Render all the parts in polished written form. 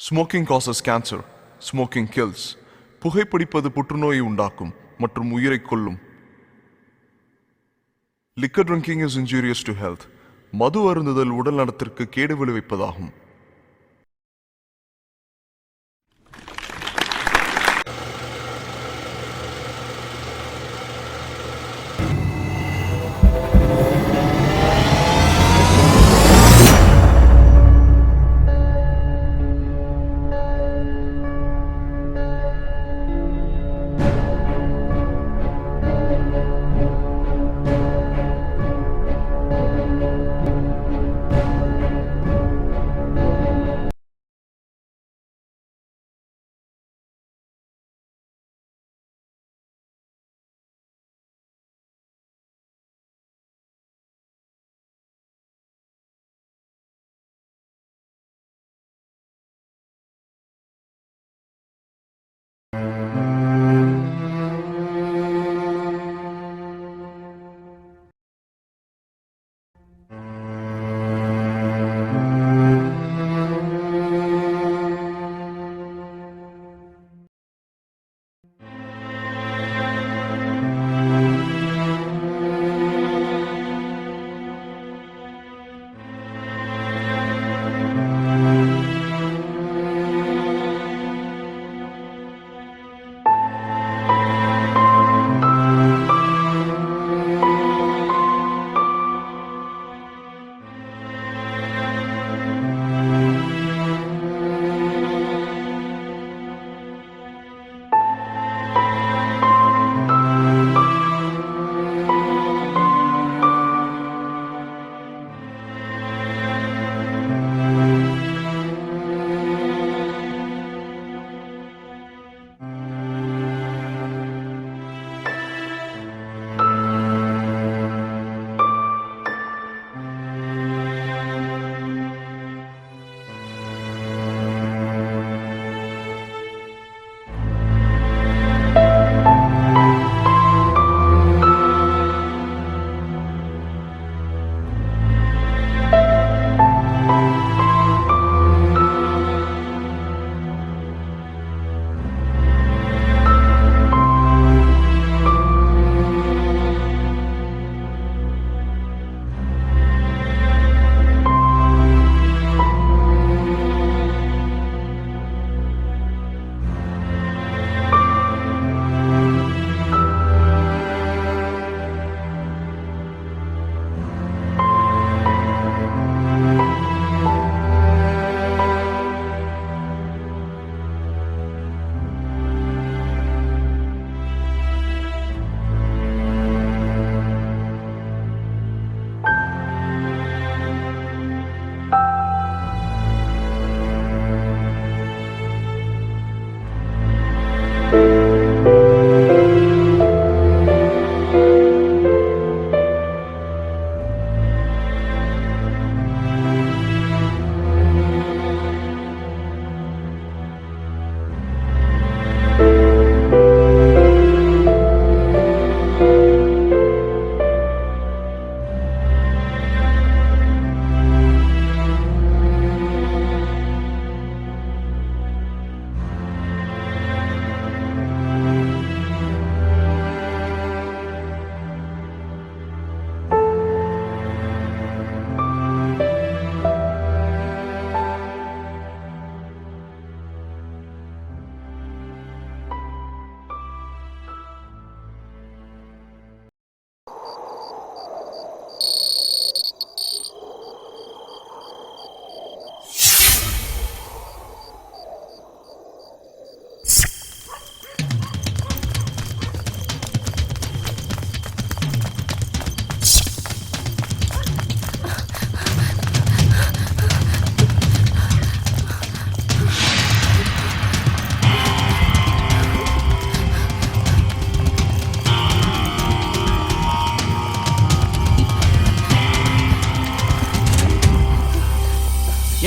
Smoking causes cancer. Smoking kills. புகைப்பிடிப்பது புற்றுநோயை உண்டாக்கும் மற்றும் உயிரை கொல்லும். Liquor drinking is injurious to health. மது அருந்துதல் உடல் நலத்திற்கு கேடு விளைவிப்பதாகும்.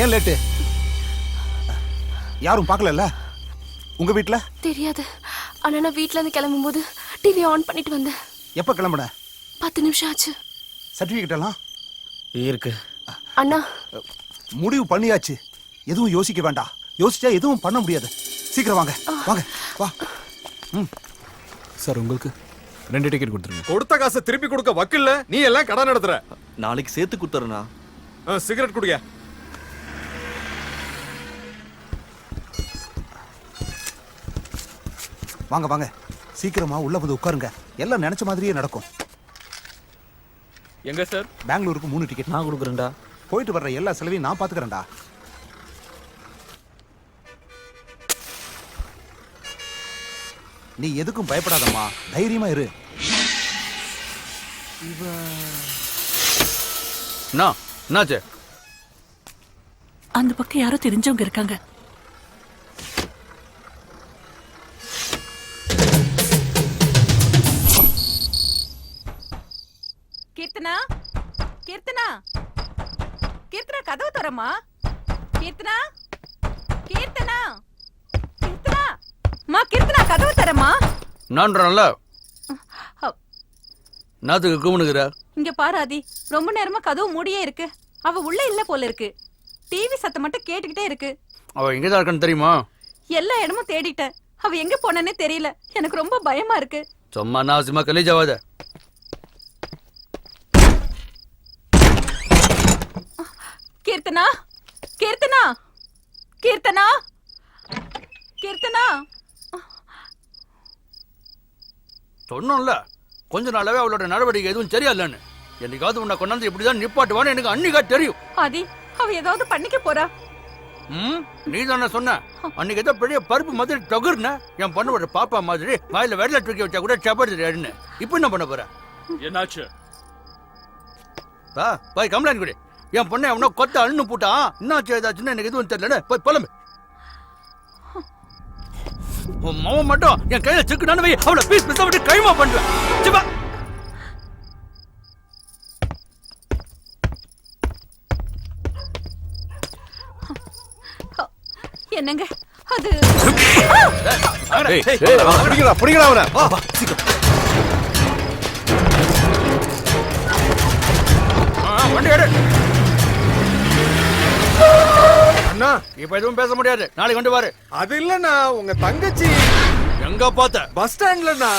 ஏன் லேட்டு? யாரும் பார்க்கல உங்க வீட்ல? தெரியாது. ஆனா நான் வீட்ல இருந்து கிளம்பும்போது டிவி ஆன் பண்ணிட்டு வந்தேன். எப்ப கிளம்புன? 10 நிமிஷம் ஆச்சு. சர்டிபிகேட் எல்லாம் இருக்கு அண்ணா. முடிவு பண்ணியாச்சு, எதுவும் யோசிக்க வேண்டாம். யோசிச்சா எதுவும் பண்ண முடியாது. சீக்கிரம் வாங்க வாங்க வா. சார் உங்களுக்கு 2 டிக்கெட் கொடுத்துருங்க. கொடுத்த காசை திருப்பி கொடுக்க வக்கில்ல, நீ எல்லாம் கடன் நடத்துற. நாளைக்கு சேர்த்து கொடுத்துறேண்ணா. சிகரெட் குடிங்க. வாங்க வாங்க சீக்கிரமா உள்ள வந்து உட்காருங்க. எல்லாம் நினைச்ச மாதிரியே நடக்கும். எங்க சார்? பெங்களூருக்கு 3 டிக்கெட் நான் கொடுக்குறேன்டா. போயிட்டு வர்ற எல்லா செலவையும் நான் பாத்துக்கிறேன்டா. நீ எதுக்கும் பயப்படாதம்மா, தைரியமா இரு. என்னாச்சு? அந்த பக்கம் யாரோ தெரிஞ்சவங்க இருக்காங்க. கீர்த்தனா, கீர்த்தனா, கீர்த்தனா கதவு தரமா? கீர்த்தனா, கீர்த்தனா, கீர்த்தனா, மா கீர்த்தனா கதவு தரமா? நான்றல நாத்துக்கு கூமுனுக்குற. இங்க பாரு ஆதி, ரொம்ப நேரமா கதவு மூடியே இருக்கு. அவ உள்ள இல்ல போல இருக்கு. டிவி சத்தம் மட்டும் கேட்டுக்கிட்டே இருக்கு. அவ எங்கதான் இருக்கான்னு தெரியுமா? எல்லா இடமும் தேடிட்டேன். அவ எங்க போனேன்னே தெரியல. எனக்கு ரொம்ப பயமா இருக்கு. சும்மா நாசிமா கலீஜாவாத. கீர்த்தனா, கீர்த்தனா, கீர்த்தனா, கீர்த்தனா. சொன்னோம்ல கொஞ்ச நாளாவே அவளோட நடவடிக்கை எதுவும் சரியில்லைன்னு. என்னைக்காவது உன்னை கொண்டாந்து இப்படிதான் நிப்பாட்டுவான்னு எனக்கு அன்னிக்கா தெரியும். ஆதி, அவ ஏதாவது பண்ணிக்க போறா. நீ தானே சொன்ன அன்னைக்கு ஏதோ பெரிய பருப்பு மாதிரி தொகுர்ன என் பொண்ணோட பாப்பா மாதிரி வாயில வெள்ளை தூக்கி வச்சா கூட சப்பாடுன்னு. இப்ப என்ன பண்ண போற? என்னாச்சு? போய் கம்ப்ளைண்ட் கொடு. என் பொண்ணை அவனோ கொத்த அண்ணு போட்டான். என்னாச்சு ஏதாச்சுன்னு எனக்கு எதுவும் தெரியல. போய் புலம்பு. உன் மாவன் மட்டும் என் கையில சிக்குனானு வை, அவளை பீஸ் பீஸா விட்டு கைமா பண்ணுவேன். சிவா என்னங்க அது? புடிங்கடா அவனை. வண்டி எடு. அண்ணா, இப்ப எதுவும் பேச முடியாது. நாளைக்கு கொண்டு பாரு. அது இல்லண்ணா, உங்க தங்கச்சி எங்க பார்த்த? பஸ் ஸ்டாண்ட்லண்ணா.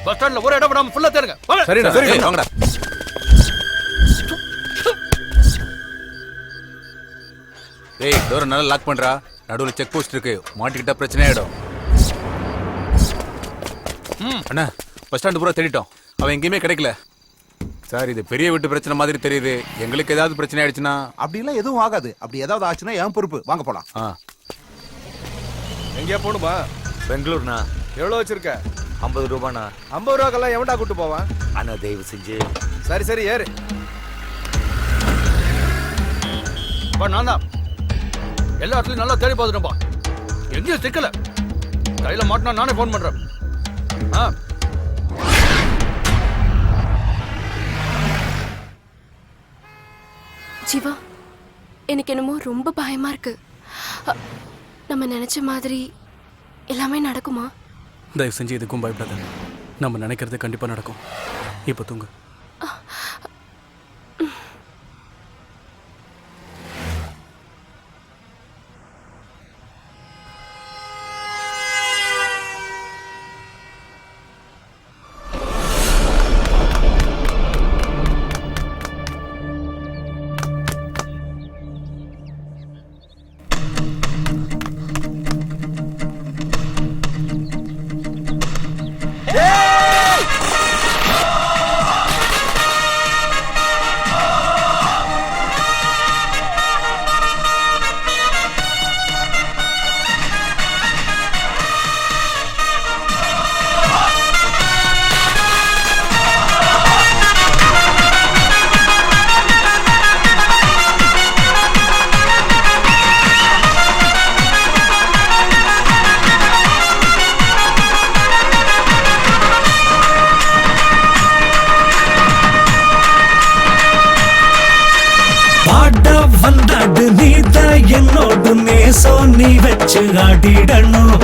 பஸ் ஸ்டாண்ட்ல ஒரு இடம் விடாம ஃபுல்லா தேடுங்க. சரிடா சரி வாங்கடா. ஏய், டோரை நல்லா லாக் பண்றா. நடுவுல செக் போஸ்ட் இருக்கு, மாட்டிக்கிட்டா பிரச்சனை ஆயிடும். அண்ணா, பஸ் ஸ்டாண்டு பூரா தேடிட்டோம், அவன் எங்கேயுமே கிடைக்கல. சார், இது பெரிய வீட்டு பிரச்சனை மாதிரி தெரியுது. எங்களுக்கு ஏதாவது பிரச்சனை ஆயிடுச்சுன்னா? அப்படிலாம் எதுவும் ஆகாது. அப்படி ஏதாவது ஆச்சுன்னா என் பொறுப்பு. வாங்க போலாம். எங்கேயா போகணுமா? பெங்களூர்ண்ணா. எவ்வளவு வச்சிருக்க? 50 ரூபாண்ணா. 50 ரூபாக்கெல்லாம் எவன்டா கூட்டு போவான்? அண்ணா தயவு செஞ்சு. சரி சரி ஏறு. நான் தான் எல்லா இடத்துலயும் நல்லா தேடி பார்த்துட்டேன்பா. எங்கேயும் சிக்கல. கையில மாட்டினா நானே போன் பண்றேன். ஜீவா, எனக்கு என்னமோ ரொம்ப பயமா இருக்கு. நம்ம நினைச்ச மாதிரி எல்லாமே நடக்குமா? தயவு செஞ்சு இதுக்கும் பயப்படாத. நம்ம நினைக்கிறது கண்டிப்பா நடக்கும். இப்ப தூங்கு. வந்தாடு நீதான் என்னோடு நேசம் நீ வச்சு ஆடிடணும்.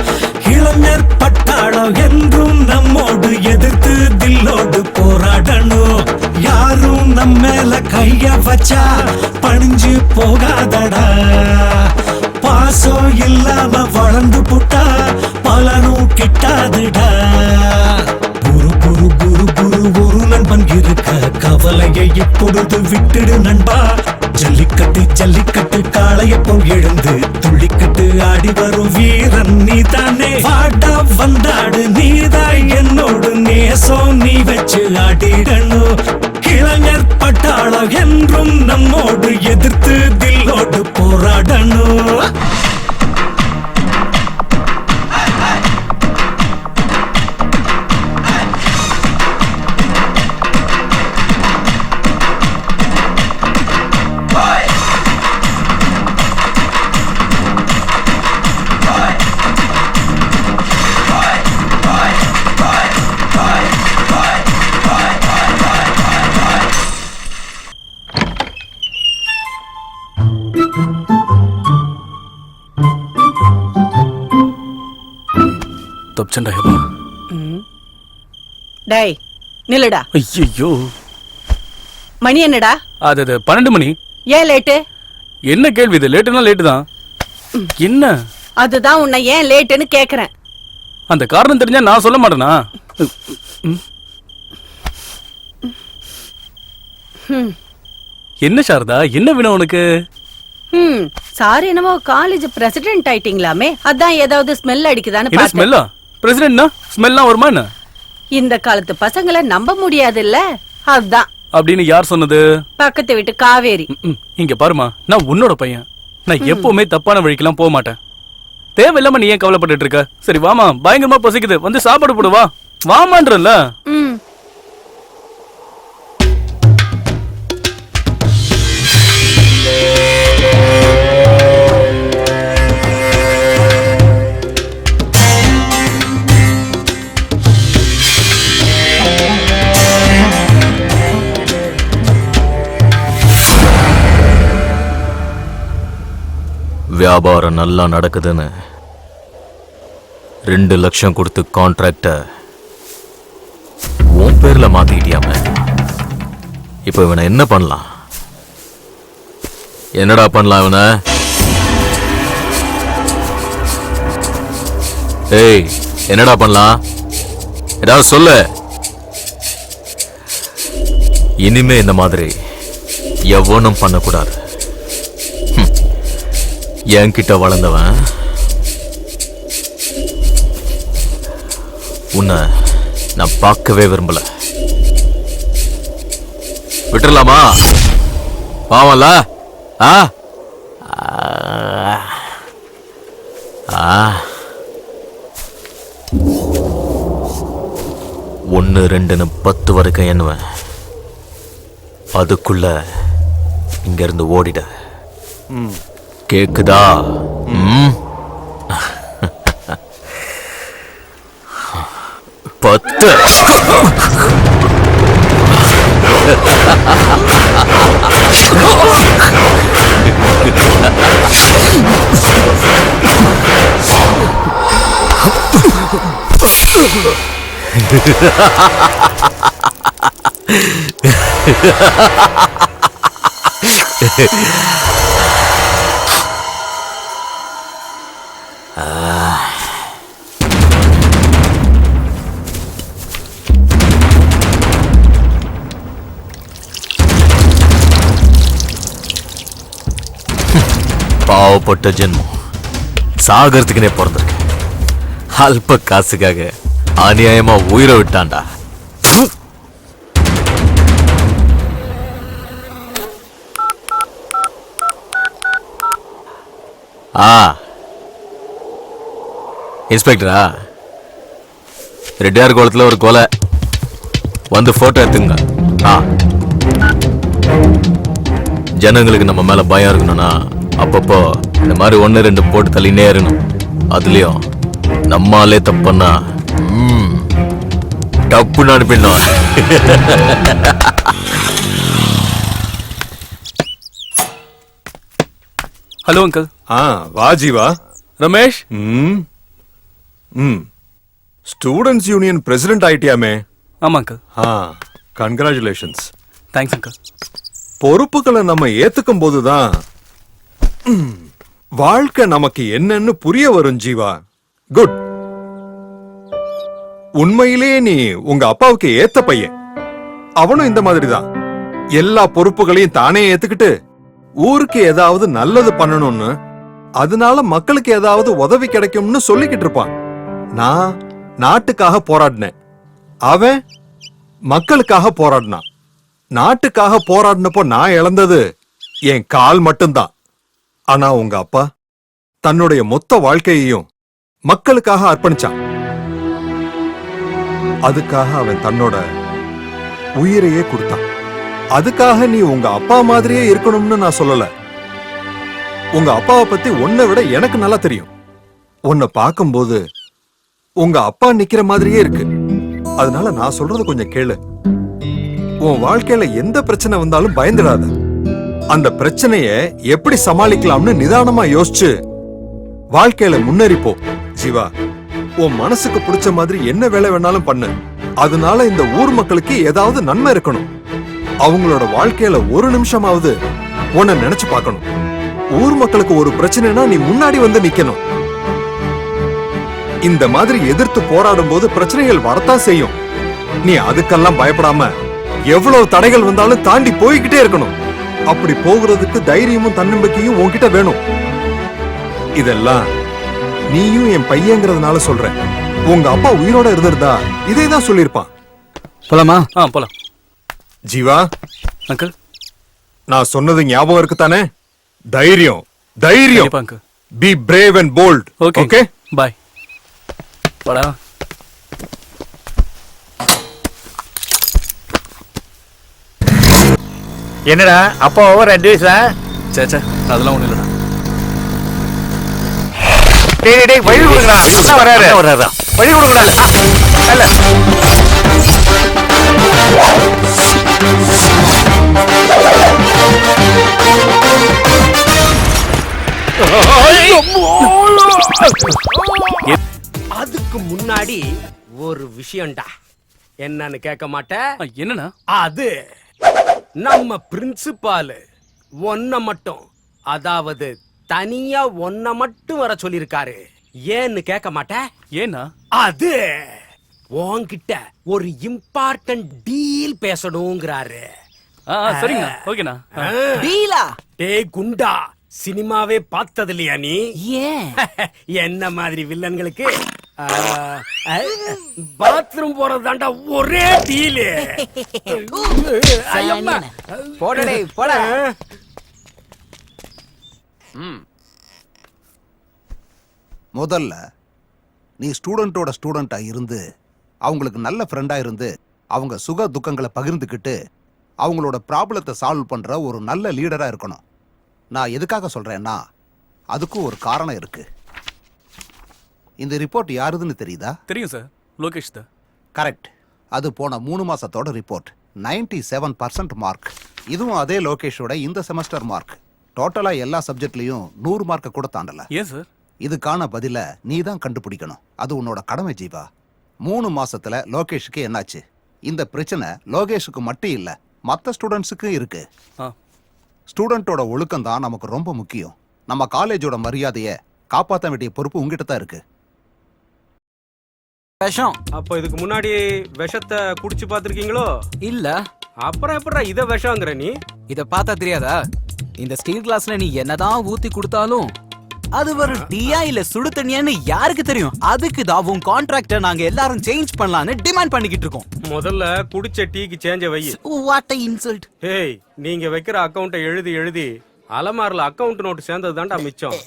இளைஞர் பட்டாளம் என்றும் நம்மோடு எதிர்த்து தில்லோடு போராடணும். யாரும் நம்ம மேல கைய வச்சா பணிஞ்சு போகாதடா. பாசம் இல்லாம வளர்ந்து புட்டா பலனும் கிட்டாதுடா. குரு குரு குரு குரு ஒரு நண்பன் இருக்க கவலையை இப்பொழுது விட்டுடு நண்பா. ஜல்லிக்கட்டு ஜல்லிக்கட்டு காளைய போல் எழுந்து துள்ளிக்கட்டு ஆடி வரும் வீரன் நீ தானே. பாட்டா வந்தாடு நீதான் என்னோடு நேசம் நீ வச்சு ஆடிடணும். இளைஞர் பட்டாளம் என்றும் நம்மோடு எதிர்த்து தில்லோடு போராடணும். தப்பிச்சண்டா ஹேமா. டேய் நில்லுடா. ஐயோ, மணி என்னடா? அது 12 மணி. ஏன் லேட்டு? என்ன கேள்வி இது? லேட்டுனா லேட்டு தான். என்ன? அதுதான் உன்னை ஏன் லேட்டுன்னு கேக்குறேன். அந்த காரணம் தெரிஞ்சா நான் சொல்ல மாட்டேனா? என்ன சாரதா, என்ன வேணும் உனக்கு? சாரி, என்னமோ காலேஜ் பிரசிடென்ட் ஆயிட்டீங்களாமே, அதான் ஏதாவது ஸ்மெல் அடிக்குதான்னு என்ன பார்த்தேன். ஸ்மெல்லா? பிரசிடென்ட்னா ஸ்மெல்லாம் வருமா என்ன? இந்த காலத்து பசங்களை நம்ப முடியாது இல்ல, அதான். அப்படின்னு யார் சொன்னது? பக்கத்து வீட்டு காவேரி. இங்க பாருமா, நான் உன்னோட பையன். நான் எப்பவுமே தப்பான வழிக்கெல்லாம் போக மாட்டேன். தேவையில்லாம நீ ஏன் கவலைப்பட்டு இருக்க? சரி வாமா, பயங்கரமா பசிக்குது, வந்து சாப்பாடு போடுவா. வாமான்றல. வியாபாரம் நல்லா நடக்குதுன்னு 2 லட்சம் கொடுத்து கான்ட்ராக்ட உன் பேர்ல மாத்திக்கிட்டியாம. இப்ப இவனை என்ன பண்ணலாம்? என்னடா பண்ணலாம் இவனை? ஏய், என்னடா பண்ணலாம்? ஏதாவது சொல்லு. இனிமே இந்த மாதிரி எவனும் பண்ணக்கூடாது. என்கிட்ட வளர்ந்தவன் உன்னை நான் பார்க்கவே விரும்பல. விட்டுறலாமா? பாவம்ல? ஆ ஒன்னு 2ன்னு 10 வரைக்கும் எண்ணுவேன். அதுக்குள்ள இங்க இருந்து ஓடிட. கேக்குதா? பத்து. பாவப்பட்ட ஜென்மம், சாகறதுக்குனே பிறந்திருக்கு. அல்ப காசுக்காக அநியாயமா உயிரை விட்டான்டா. இன்ஸ்பெக்டரா? ரெட்டியார் குளத்துல ஒரு கொலை, வந்து போட்டோ எடுத்துங்க. ஜனங்களுக்கு நம்ம மேல பயம் இருக்கணும்னா அப்பப்போ இந்த மாதிரி 1-2 போட்டு தள்ளினே இருக்கணும். அதுலயும் நம்மாலே தப்புன்னா டப்புன்னு அனுப்பிடணும். Hello uncle. வா Jeeva. Ramesh. Students union president ஆயிட்டியாமே? ஆமா அங்கிள். கங்க்ராச்சுலேஷன்ஸ். Thanks uncle. பொறுப்புகளை நம்ம ஏத்துக்கும் போதுதான் வாழ்க்கை நமக்கு என்னன்னு புரிய வரும் ஜீவா. குட். உண்மையிலேயே நீ உங்க அப்பாவுக்கு ஏத்த பையன். அவனும் இந்த மாதிரி தான். எல்லா பொறுப்புகளையும் தானே ஏத்துக்கிட்டு ஊருக்கு ஏதாவது நல்லது பண்ணணும்னு, அதனால மக்களுக்கு ஏதாவது உதவி கிடைக்கும்னு சொல்லிக்கிட்டு இருப்பான். நான் நாட்டுக்காக போராடினேன், அவன் மக்களுக்காக போராடினான். நாட்டுக்காக போராடினப்போ நான் இழந்தது என் கால் மட்டும்தான். ஆனா உங்க அப்பா தன்னுடைய மொத்த வாழ்க்கையையும் மக்களுக்காக அர்ப்பணிச்சான். அதுக்காக அவன் தன்னோட உயிரையே கொடுத்தான். அதுக்காக நீ உங்க அப்பா மாதிரியே இருக்கணும்னு நான் சொல்லல. உங்க அப்பாவை பத்தி உன்னை விட எனக்கு நல்லா தெரியும். உன்னை பார்க்கும்போது உங்க அப்பா நிக்கிற மாதிரியே இருக்கு. அதனால நான் சொல்றது கொஞ்சம் கேளு. உன் வாழ்க்கையில எந்த பிரச்சனை வந்தாலும் பயந்துடாத. அந்த பிரச்சனைய எப்படி சமாளிக்கலாம்னு நிதானமா யோசிச்சு வாழ்க்கையில முன்னேறிப்போ. ஜீவா, உன் மனசுக்கு பிடிச்ச மாதிரி என்ன வேலை வேணாலும் பண்ணு. அதனால இந்த ஊர் மக்களுக்கு ஏதாவது நன்மை இருக்கணும். அவங்களோட வாழ்க்கையில ஒரு நிமிஷமாவது உன்னை நினைச்சு பார்க்கணும். ஊர் மக்களுக்கு ஒரு பிரச்சனைனா நீ முன்னாடி வந்து நிக்கணும். இந்த மாதிரி எதிர்த்து போராடும் போது பிரச்சனைகள் வரத்தான் செய்யும். நீ அதுக்கெல்லாம் பயப்படாம எவ்வளவு தடைகள் வந்தாலும் தாண்டி போய்கிட்டே இருக்கணும். அப்படி போகிறதுக்கு தைரியமும் தன்னம்பிக்கையும் உன்கிட்ட வேணும். இதெல்லாம் நீயும் என் பையங்கிறதுனால சொல்றேன். உங்க அப்பா உயிரோட இருந்திருந்தா இதேதான் சொல்லிருப்பான். போலாமா? போலாம். ஜீவா அங்கிள், நான் சொன்னது ஞாபகம் இருக்கு தானே? தைரியம், தைரியம். Uncle. Be brave and bold. Okay, bye. போடா. என்னடா அப்பா ஓவர் அட்வைஸா? சேச்சா, அதெல்லாம் ஒண்ணு இல்லடா. டேய் வழி கொடுங்கடா. என்ன வராரு? வழி கொடுங்கடா. இல்ல. அதுக்கு முன்னாடி ஒரு விஷயம்டா. என்னன்னு கேட்க மாட்டேன்? என்னன்னா? அது நம்ம பிரின்சிபால் ஒன்ன மட்டும், அதாவது தனியா ஒன்ன மட்டும் வர சொல்லிருக்காரு. ஏன்னு கேட்க மாட்டேன்? ஏன்னா அது உன்கிட்ட ஒரு இம்பார்ட்டன்ட் டீல் பேசணுங்கிறாரு. சரிங்க, ஓகேண்ணா. டீலா? டேய் குண்டா, சினிமாவே பார்த்தது இல்லையா நீ? ஏன் என்ன மாதிரி வில்லன்களுக்கு பாத்ரூம் போறதாண்டா ஒரே டீலு. போடடே போட. முதல்ல நீ ஸ்டூடெண்டோட ஸ்டூடெண்டா இருந்து அவங்களுக்கு நல்ல ஃப்ரெண்டா இருந்து அவங்க சுக துக்கங்களை பகிர்ந்துக்கிட்டு அவங்களோட ப்ராப்ளத்தை சால்வ் பண்ற ஒரு நல்ல லீடரா இருக்கணும். நான் எதுக்காக சொல்றேன்னா அதுக்கும் ஒரு காரணம் இருக்கு. இந்த ரிப்போர்ட் யாருதுன்னு தெரியுதா? தெரியும் சார், லோகேஷ் தான். கரெக்ட். அது போன 3 மாசத்தோட ரிப்போர்ட். 97% மார்க். இதுவும் அதே லோகேஷோட இந்த செமஸ்டர் மார்க். டோட்டலா எல்லா சப்ஜெக்ட்லயும் 100 மார்க் கூட தாண்டல. ஏன் சார்? இதுக்கான பதில நீ தான் கண்டுபிடிக்கணும். அது உன்னோட கடமை ஜீவா. 3 மாசத்துல லோகேஷுக்கு என்னாச்சு? இந்த பிரச்சனை லோகேஷுக்கு மட்டும் இல்ல, மற்ற ஸ்டூடெண்ட்ஸுக்கும் இருக்கு. ஸ்டூடெண்டோட ஒழுக்கம் தான் நமக்கு ரொம்ப முக்கியம். நம்ம காலேஜோட மரியாதையை காப்பாற்ற வேண்டிய பொறுப்பு உங்ககிட்ட தான் இருக்கு. விஷம். அப்ப இதுக்கு முன்னாடி விஷத்தை குடிச்சு பாத்திருக்கீங்களோ? இல்ல. அப்புறம் எப்படா இத விஷம்ங்கற நீ? இத பார்த்தா தெரியாதா? இந்த ஸ்டீல் கிளாஸ்ல நீ என்னதான் ஊத்தி கொடுத்தாலும் அது ஒரு டீயா இல்ல சுடு தண்ணியான்னு யாருக்கு தெரியும்? அதுக்கு தான் உன் கான்ட்ராக்ட நாங்க எல்லாரும் சேஞ்ச் பண்ணலாம்னு டிமாண்ட் பண்ணிக்கிட்டு இருக்கோம். முதல்ல குடிச்ச டீக்கு சேஞ்ச வை. What a insult. ஏய், நீங்க வைக்கிற அக்கவுண்ட எழுதி எழுதி அலமாரில அக்கவுண்ட் நோட் சேர்ந்தது தான்டா மிச்சம்.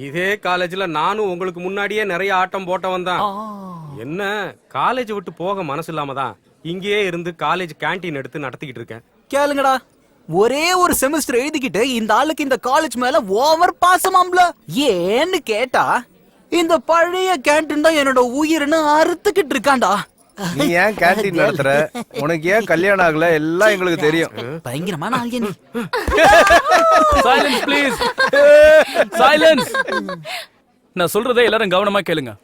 இதே காலேஜ்ல நானும் உங்களுக்கு முன்னாடியே நிறைய ஆட்டம் போட்டவன் தான். என்ன காலேஜ் விட்டு போக மனசு இல்லாம தான் இங்கேயே இருந்து காலேஜ் கேண்டீன் எடுத்து நடத்திக்கிட்டு இருக்கேன். கேளுங்கடா, ஒரே ஒரு செமஸ்டர் எழுதிக்கிட்டு இந்த ஆளுக்கு இந்த காலேஜ் மேல ஓவர் பாசமாம்ல. ஏன்னு கேட்டா இந்த பழைய கேண்டீன் தான் என்னோட உயிர்னு அறுத்துக்கிட்டு இருக்காண்டா. நீ ஏன் கேண்டீன் நடத்துற? உனக்கு ஏன் கல்யாணம் ஆகல? எல்லாம் எங்களுக்கு தெரியும். பயங்கரமான ஆள் நீ. Silence please. சைலன்ஸ். நான் சொல்றதை எல்லாரும் கவனமா கேளுங்க.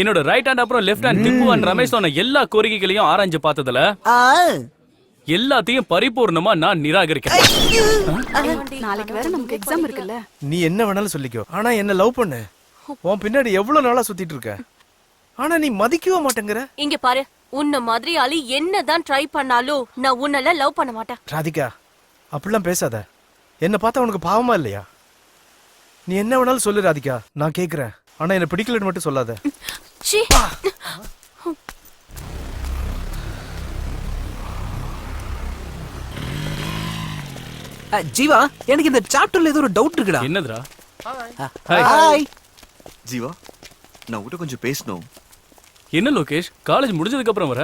என்னோட ரைட் ஹேண்ட் அப்புறம் left hand Tipu and Ramesh சொன்ன எல்லா கோரிக்கைகளையும் ஆராய்ஞ்சு பார்த்ததுல எல்லாத்தையும் பரிபூர்ணமா நான் நிராகரிக்கிறேன். நாளைக்கு வேற நமக்கு எக்ஸாம் இருக்குல்ல. நீ என்ன வேணாலும் சொல்லிக்கோ, ஆனா என்ன லவ் பண்ணு. உன் பின்னாடி எவ்வளவு நாளா சுத்திட்டு இருக்க, ஆனா நீ மதிக்கவே மாட்டேங்கிற. இங்க பாரு, உன்ன மாதிரி ஆளு என்னதான் ட்ரை பண்ணாலும் நான் உன்னெல்லாம் லவ் பண்ண மாட்டேன். ராதிகா, அப்படிலாம் பேசாத. என்ன பார்த்தா உனக்கு பாவமா இல்லையா? நீ என்ன வேணாலும் சொல்லு ராதிகா, நான் கேக்குறேன். ஆனா என்ன பிடிக்கலன்னு மட்டும் சொல்லாத. சீ. ஜீவா, எனக்கு இந்த சாப்டர்ல ஏதோ ஒரு டவுட் இருக்குடா. என்னதுடா? ஹாய் ஜீவா, நான் உன்கிட்ட கொஞ்சம் பேசணும். என்ன லோகேஷ், காலேஜ் முடிஞ்சதுக்கு அப்புறம் வர?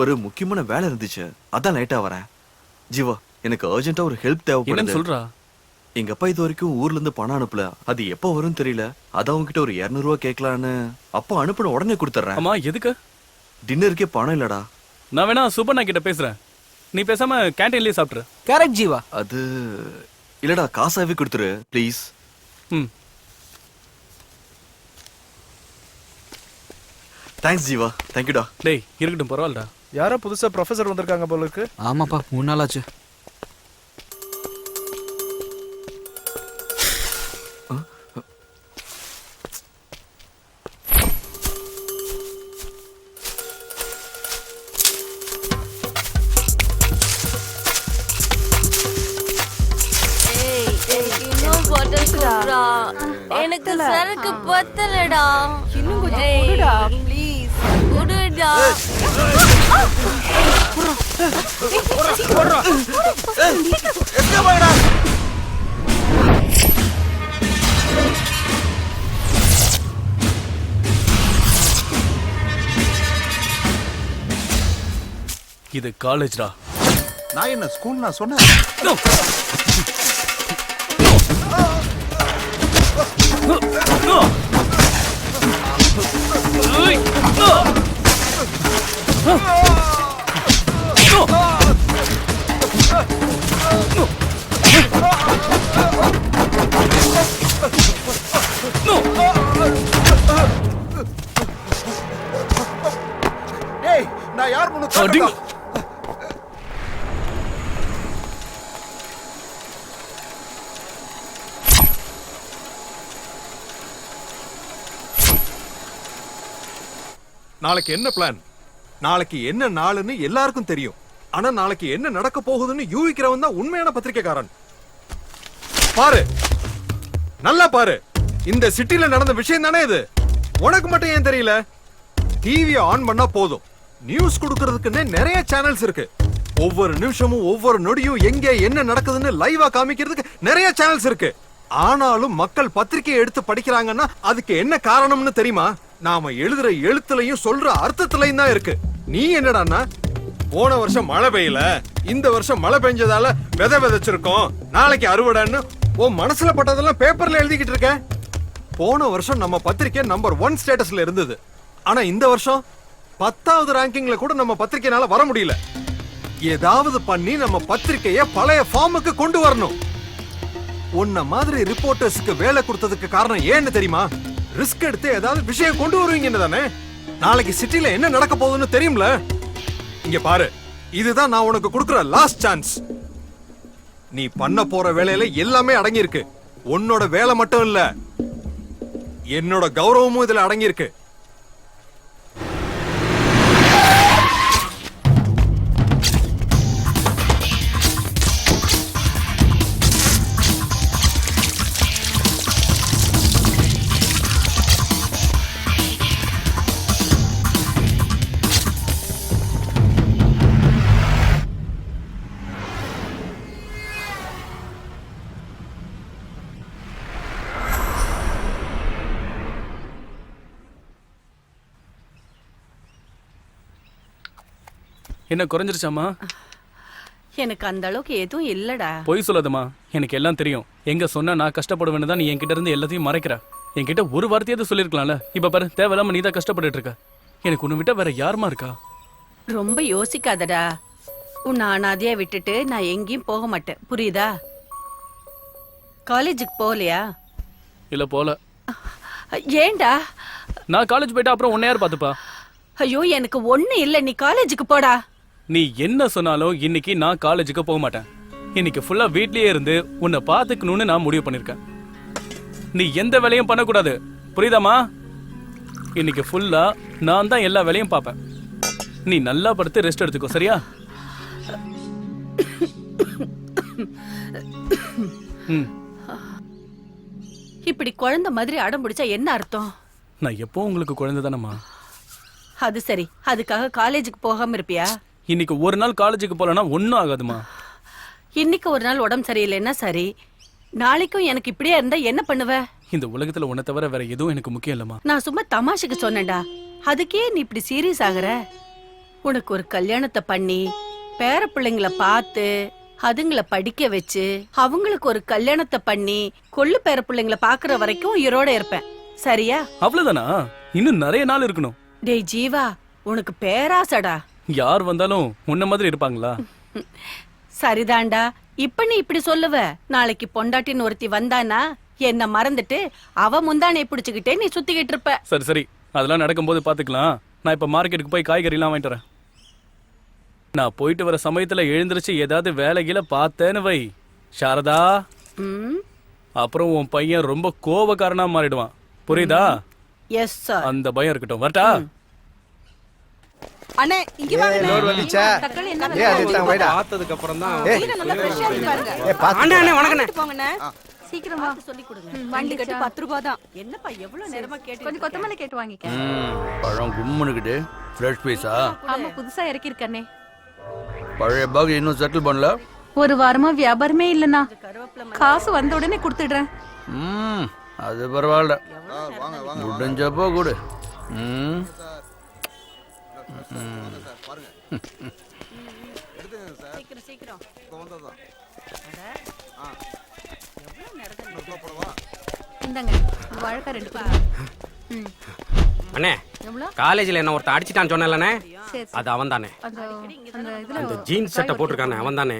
ஒரு முக்கியமான வேலை இருந்துச்சு, அதான் லேட்டா வரேன். ஜீவா, எனக்கு அர்ஜென்ட்டா ஒரு ஹெல்ப் தேவைப்படுது. என்ன சொல்றா? எங்க அப்பா இது வரைக்கும் ஊர்ல இருந்து பணம் அனுப்பல. அது எப்ப வரும்னு தெரியல. அதான் உங்ககிட்ட ஒரு 200 ரூபா கேட்கலான்னு. அப்பா அனுப்பின உடனே கொடுத்துறேன். ஆமா, எதுக்கு? டின்னருக்கே பணம் இல்லடா. நான் வேணா சுபண்ணா கிட்ட பேசுறேன், நீ பேசாம கேண்டீன்லயே சாப்பிட்டுரு. கரெக்ட் ஜீவா. அது இல்லடா, காசாவே கொடுத்துரு ப்ளீஸ். தேங்க்ஸ் ஜீவா, தேங்க்யூடா. டேய் இருக்கட்டும், பரவாயில்லடா. யாரோ புதுசா ப்ரொஃபசர் வந்திருக்காங்க போல இருக்கு. ஆமாப்பா, 3 நாள் ஆச்சு. எனக்கு சரக்கு பத்தலடா. இன்னும் கொஞ்சம் குடுடா ப்ளீஸ். குடுடா. இது காலேஜ்டா. நான் என்ன ஸ்கூல் நான் சொன்னேன். டேய், நான் யார் முன்னு நாளைக்கு என்ன பிளான்? நாளைக்கு என்ன நாளுன்னு எல்லாருக்கும் தெரியும். ஆனா நாளைக்கு என்ன நடக்க போகுதுன்னு யூகிக்கிறவன் தான் உண்மையான பத்திரிக்கைக்காரன். பாரு, நல்லா பாரு. இந்த சிட்டில நடந்த விஷயம் தானே இது. உனக்கு மட்டும் ஏன் தெரியல? டிவியை ஆன் பண்ணா போதும், நியூஸ் கொடுக்கறதுக்குன்னே நிறைய சேனல்ஸ் இருக்கு. ஒவ்வொரு நிமிஷமும் ஒவ்வொரு நொடியும் எங்க என்ன நடக்குதுன்னு லைவா காமிக்கிறதுக்கு நிறைய சேனல்ஸ் இருக்கு. ஆனாலும் மக்கள் பத்திரிக்கையை எடுத்து படிக்கிறாங்கன்னா அதுக்கு என்ன காரணம்னு தெரியுமா? நாம எழுதுற எழுத்துலயும் சொல்ற அர்த்தத்திலையும் தான் இருக்கு. நீ என்னடான்னா, போன வருஷம் மழை பெய்யல, இந்த வருஷம் மழை பெஞ்சதால விதை விதைச்சிருக்கோம், நாளைக்கு அறுவடைன்னு உன் மனசுல பட்டதெல்லாம் பேப்பர்ல எழுதிக்கிட்டு இருக்க. போன வருஷம் நம்ம பத்திரிக்கை நம்பர் 1 ஸ்டேட்டஸ்ல இருந்தது. ஆனா இந்த வருஷம் 10வது ரேங்கிங்ல கூட நம்ம பத்திரிக்கைனால வர முடியல. ஏதாவது பண்ணி நம்ம பத்திரிக்கைய பழைய ஃபார்முக்கு கொண்டு வரணும். உன்ன மாதிரி ரிப்போர்ட்டர்ஸ்க்கு வேலை கொடுத்ததுக்கு காரணம் ஏன்னு தெரியுமா? ரிஸ்க் எடுத்து ஏதாவது விஷயம் கொண்டு வருவீங்கன்னு தானே. நாளைக்கு சிட்டில என்ன நடக்க போகுதுன்னு தெரியும்ல. இங்க பாரு, இதுதான் நான் உனக்கு கொடுக்கிற லாஸ்ட் சான்ஸ். நீ பண்ண போற வேலையில எல்லாமே அடங்கி இருக்கு. உன்னோட வேலை மட்டும் இல்ல, என்னோட கௌரவமும் இதுல அடங்கி இருக்கு. என்ன குறைஞ்சிருச்சாமா? எனக்கு அந்த அளவுக்கு எதுவும் இல்லடா. பொய் சொல்லாதம்மா, எனக்கு எல்லாம் தெரியும். எங்க சொன்னா நான் கஷ்டப்படுவேன்னு தான் நீ என்கிட்ட இருந்து எல்லாத்தையும் மறைக்கிற. என்கிட்ட ஒரு வார்த்தையாவது சொல்லிருக்கலாம்ல. இப்ப பாரு, தேவையில்லாம நீ தான் கஷ்டப்பட்டுட்டு இருக்க. எனக்கு உன்னை விட்டா வேற யாருமா இருக்கா? ரொம்ப யோசிக்காதடா. உன்னை அனாதையா விட்டுட்டு நான் எங்கேயும் போக மாட்டேன், புரியுதா? காலேஜுக்கு போகலையா? இல்ல போல. ஏண்டா? நான் காலேஜ் போயிட்டா அப்புறம் உன்னை யார் பாத்துப்பா? ஐயோ எனக்கு ஒண்ணு இல்ல, நீ காலேஜுக்கு போடா. நீ என்ன சொன்னாலும் இன்னைக்கு நான் காலேஜுக்கு போக மாட்டேன். இன்னைக்கு ஃபுல்லா வீட்லயே இருந்து உன்னை பாத்துக்கணும்னு நான் முடிவு பண்ணிருக்கேன். நீ எந்த வேலையும் பண்ணக்கூடாது, புரியுதாமா? இன்னைக்கு ஃபுல்லா நான் தான் எல்லா வேலையும் பார்ப்பேன். நீ நல்லா படுத்து ரெஸ்ட் எடுத்துக்கோ, சரியா? இப்படி குழந்தை மாதிரி அடம் பிடிச்சா என்ன அர்த்தம்? நான் எப்போ உங்களுக்கு குழந்தை தானம்மா. அது சரி, அதுக்காக காலேஜுக்கு போகாம இருப்பியா? இன்னைக்கு ஒரு நாள் காலேஜுக்கு போலனா ஒன்னும் ஆகாதுமா. இன்னைக்கு ஒரு நாள் உடம்பு சரியில்லைன்னா சரி, நாளைக்கும் எனக்கு இப்படியே இருந்தா என்ன பண்ணுவ? இந்த உலகத்துல உன்னை தவிர வேற எதுவும் எனக்கு முக்கியம் இல்லம்மா. நான் சும்மா தமாஷுக்கு சொன்னேன்டா, அதுக்கே நீ இப்படி சீரியஸ் ஆகுற? உனக்கு ஒரு கல்யாணத்தை பண்ணி பேர பிள்ளைங்களை பார்த்து அதுங்களை படிக்க வச்சு அவங்களுக்கு ஒரு கல்யாணத்தை பண்ணி கொள்ளு பேர பிள்ளைங்களை பாக்குற வரைக்கும் உயிரோட இருப்பேன், சரியா? அவ்வளவுதானா? இன்னும் நிறைய நாள் இருக்கணும். டேய் ஜீவா, உனக்கு பேராசடா. யார் வந்தாலும் முன்ன மாதிரி இருப்பாங்களா? சரிதான்டா, இப்ப நீ இப்படி சொல்லுவ, நாளைக்கு பொண்டாட்டின்னு ஒருத்தி வந்தானா என்ன மறந்துட்டு அவ முந்தானை பிடிச்சுக்கிட்டே நீ சுத்திக்கிட்டு இருப்ப. சரி சரி, அதெல்லாம் நடக்கும்போது பாத்துக்கலாம். நான் இப்ப மார்க்கெட்டுக்கு போய் காய்கறி எல்லாம் வாங்கிட்டு வரேன். நான் போயிட்டு வர சமயத்துல எழுந்திருச்சு ஏதாவது வேலையில பார்த்தேன்னு வை சாரதா, அப்புறம் உன் பையன் ரொம்ப கோபக்காரனா மாறிடுவான், புரியுதா? Yes sir. அந்த பயம் இருக்கட்டும். வரட்டா? அண்ணே இங்க வாங்க. லோர் வந்துச்சா? தக்காளி என்ன ஏய் அதுதான் வைடா. பார்த்ததுக்கு அப்புறம் தான். கீரை நல்லா ஃப்ரெஷ்ஷா இருக்கு பாருங்க. ஏய் பாத்து. அண்ணே அண்ணே வணக்கண்ணே. போங்கண்ணே. சீக்கிரம் வா. சொல்லி கொடுங்க. வண்டி கட்டு 10 ரூபாய் தான். என்னப்பா எவ்வளவு நேரமா கேட்டு? கொஞ்சம் கொத்தமல்லி கேட்டு வாங்கிக்க. பழம் கும்முனுக்கிட்டு ஃப்ரெஷ் பீஸா? ஆமா, புதுசா இறக்கி இருக்கனே. பழைய பாக் இன்னும் செட்டில் பண்ணல. ஒரு வாரமா வியாபாரமே இல்லனா. காசு வந்த உடனே கொடுத்துடுறேன். அது பரவாயில்ல, முடிஞ்சப்போ கொடு. சீக்கிரம் சீக்கிரம். இந்தாங்க வாழைக்கா 2 பா. அண்ணே காலேஜ்ல என்ன ஒருத்தன் அடிச்சிட்டான்னு சொன்னேன்லண்ணே, அது அவன் தானே. அந்த ஜீன்ஸ் சட்டை போட்டிருக்கானே அவன் தானே.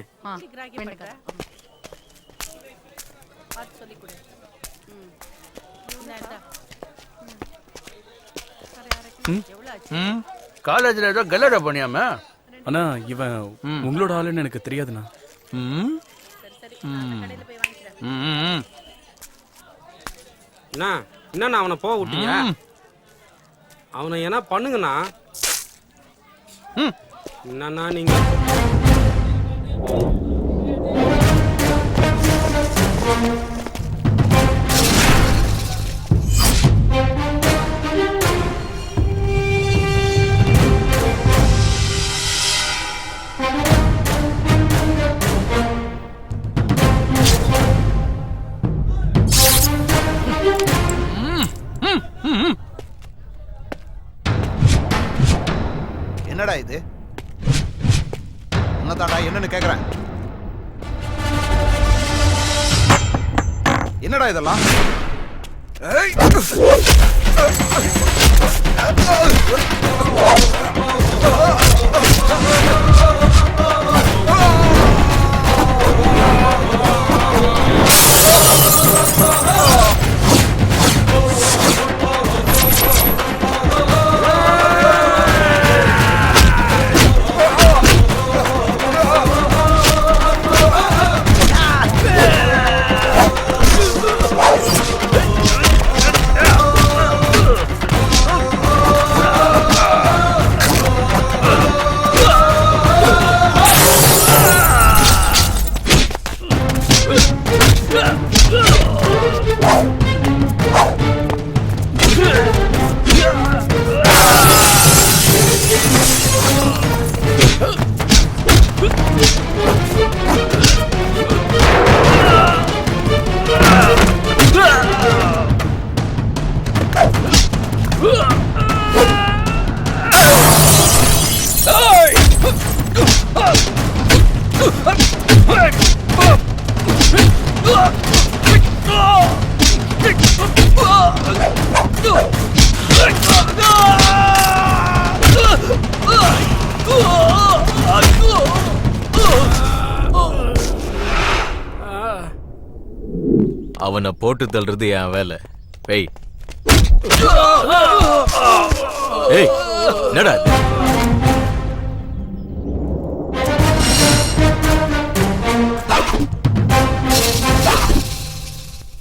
காலேஜ்ல ஏதோ கல்லடா பண்ணியாம? ஆனா இவன் உங்களோட ஆளுன்னு எனக்கு தெரியாதுண்ணா. என்ன அவனை போக விட்டீங்க? அவனை என்ன பண்ணுங்கண்ணா. என்னன்னா நீங்க என்னடா இது? உன்னதாடா என்னன்னு கேக்குறேன். என்னடா இதெல்லாம்? அவனை போட்டு தள்ளுறது என் வேலை. ஏய் ஏய் என்னடா இது?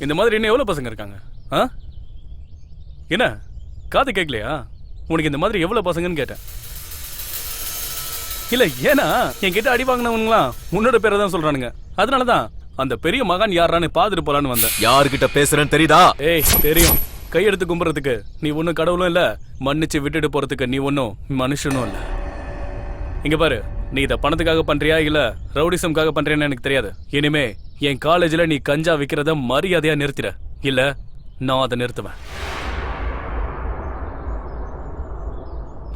இந்த மாதிரி இன்னும் எவ்வளவு பசங்க இருக்காங்க? என்ன காது கேட்கலையா? உனக்கு இந்த மாதிரி எவ்வளவு பசங்கன்னு கேட்டேன். இல்ல ஏன்னா என்கிட்ட அடி வாங்கினவங்களாம் உன்னோட பேரை தான் சொல்றானுங்க. அதனாலதான் அந்த பெரிய மகான் யாரான்னு பாத்துட்டு போலான்னு வந்தேன். யாருகிட்ட பேசுறேன்னு தெரியுதா? ஏய் தெரியும். கையெடுத்து கும்புறதுக்கு நீ ஒன்னும் கடவுளும் இல்ல, மன்னிச்சு விட்டுட்டு போறதுக்கு நீ ஒன்னும் மனுஷனும் இல்ல. இங்க பாரு, நீ இத பணத்துக்காக பண்றியா இல்ல ரவுடிசம்காக பண்றியான்னு எனக்கு தெரியாது. இனிமே என் காலேஜ்ல நீ கஞ்சா விக்கிறத மரியாதையா நிறுத்திட, இல்ல நான் அதை நிறுத்துவேன்.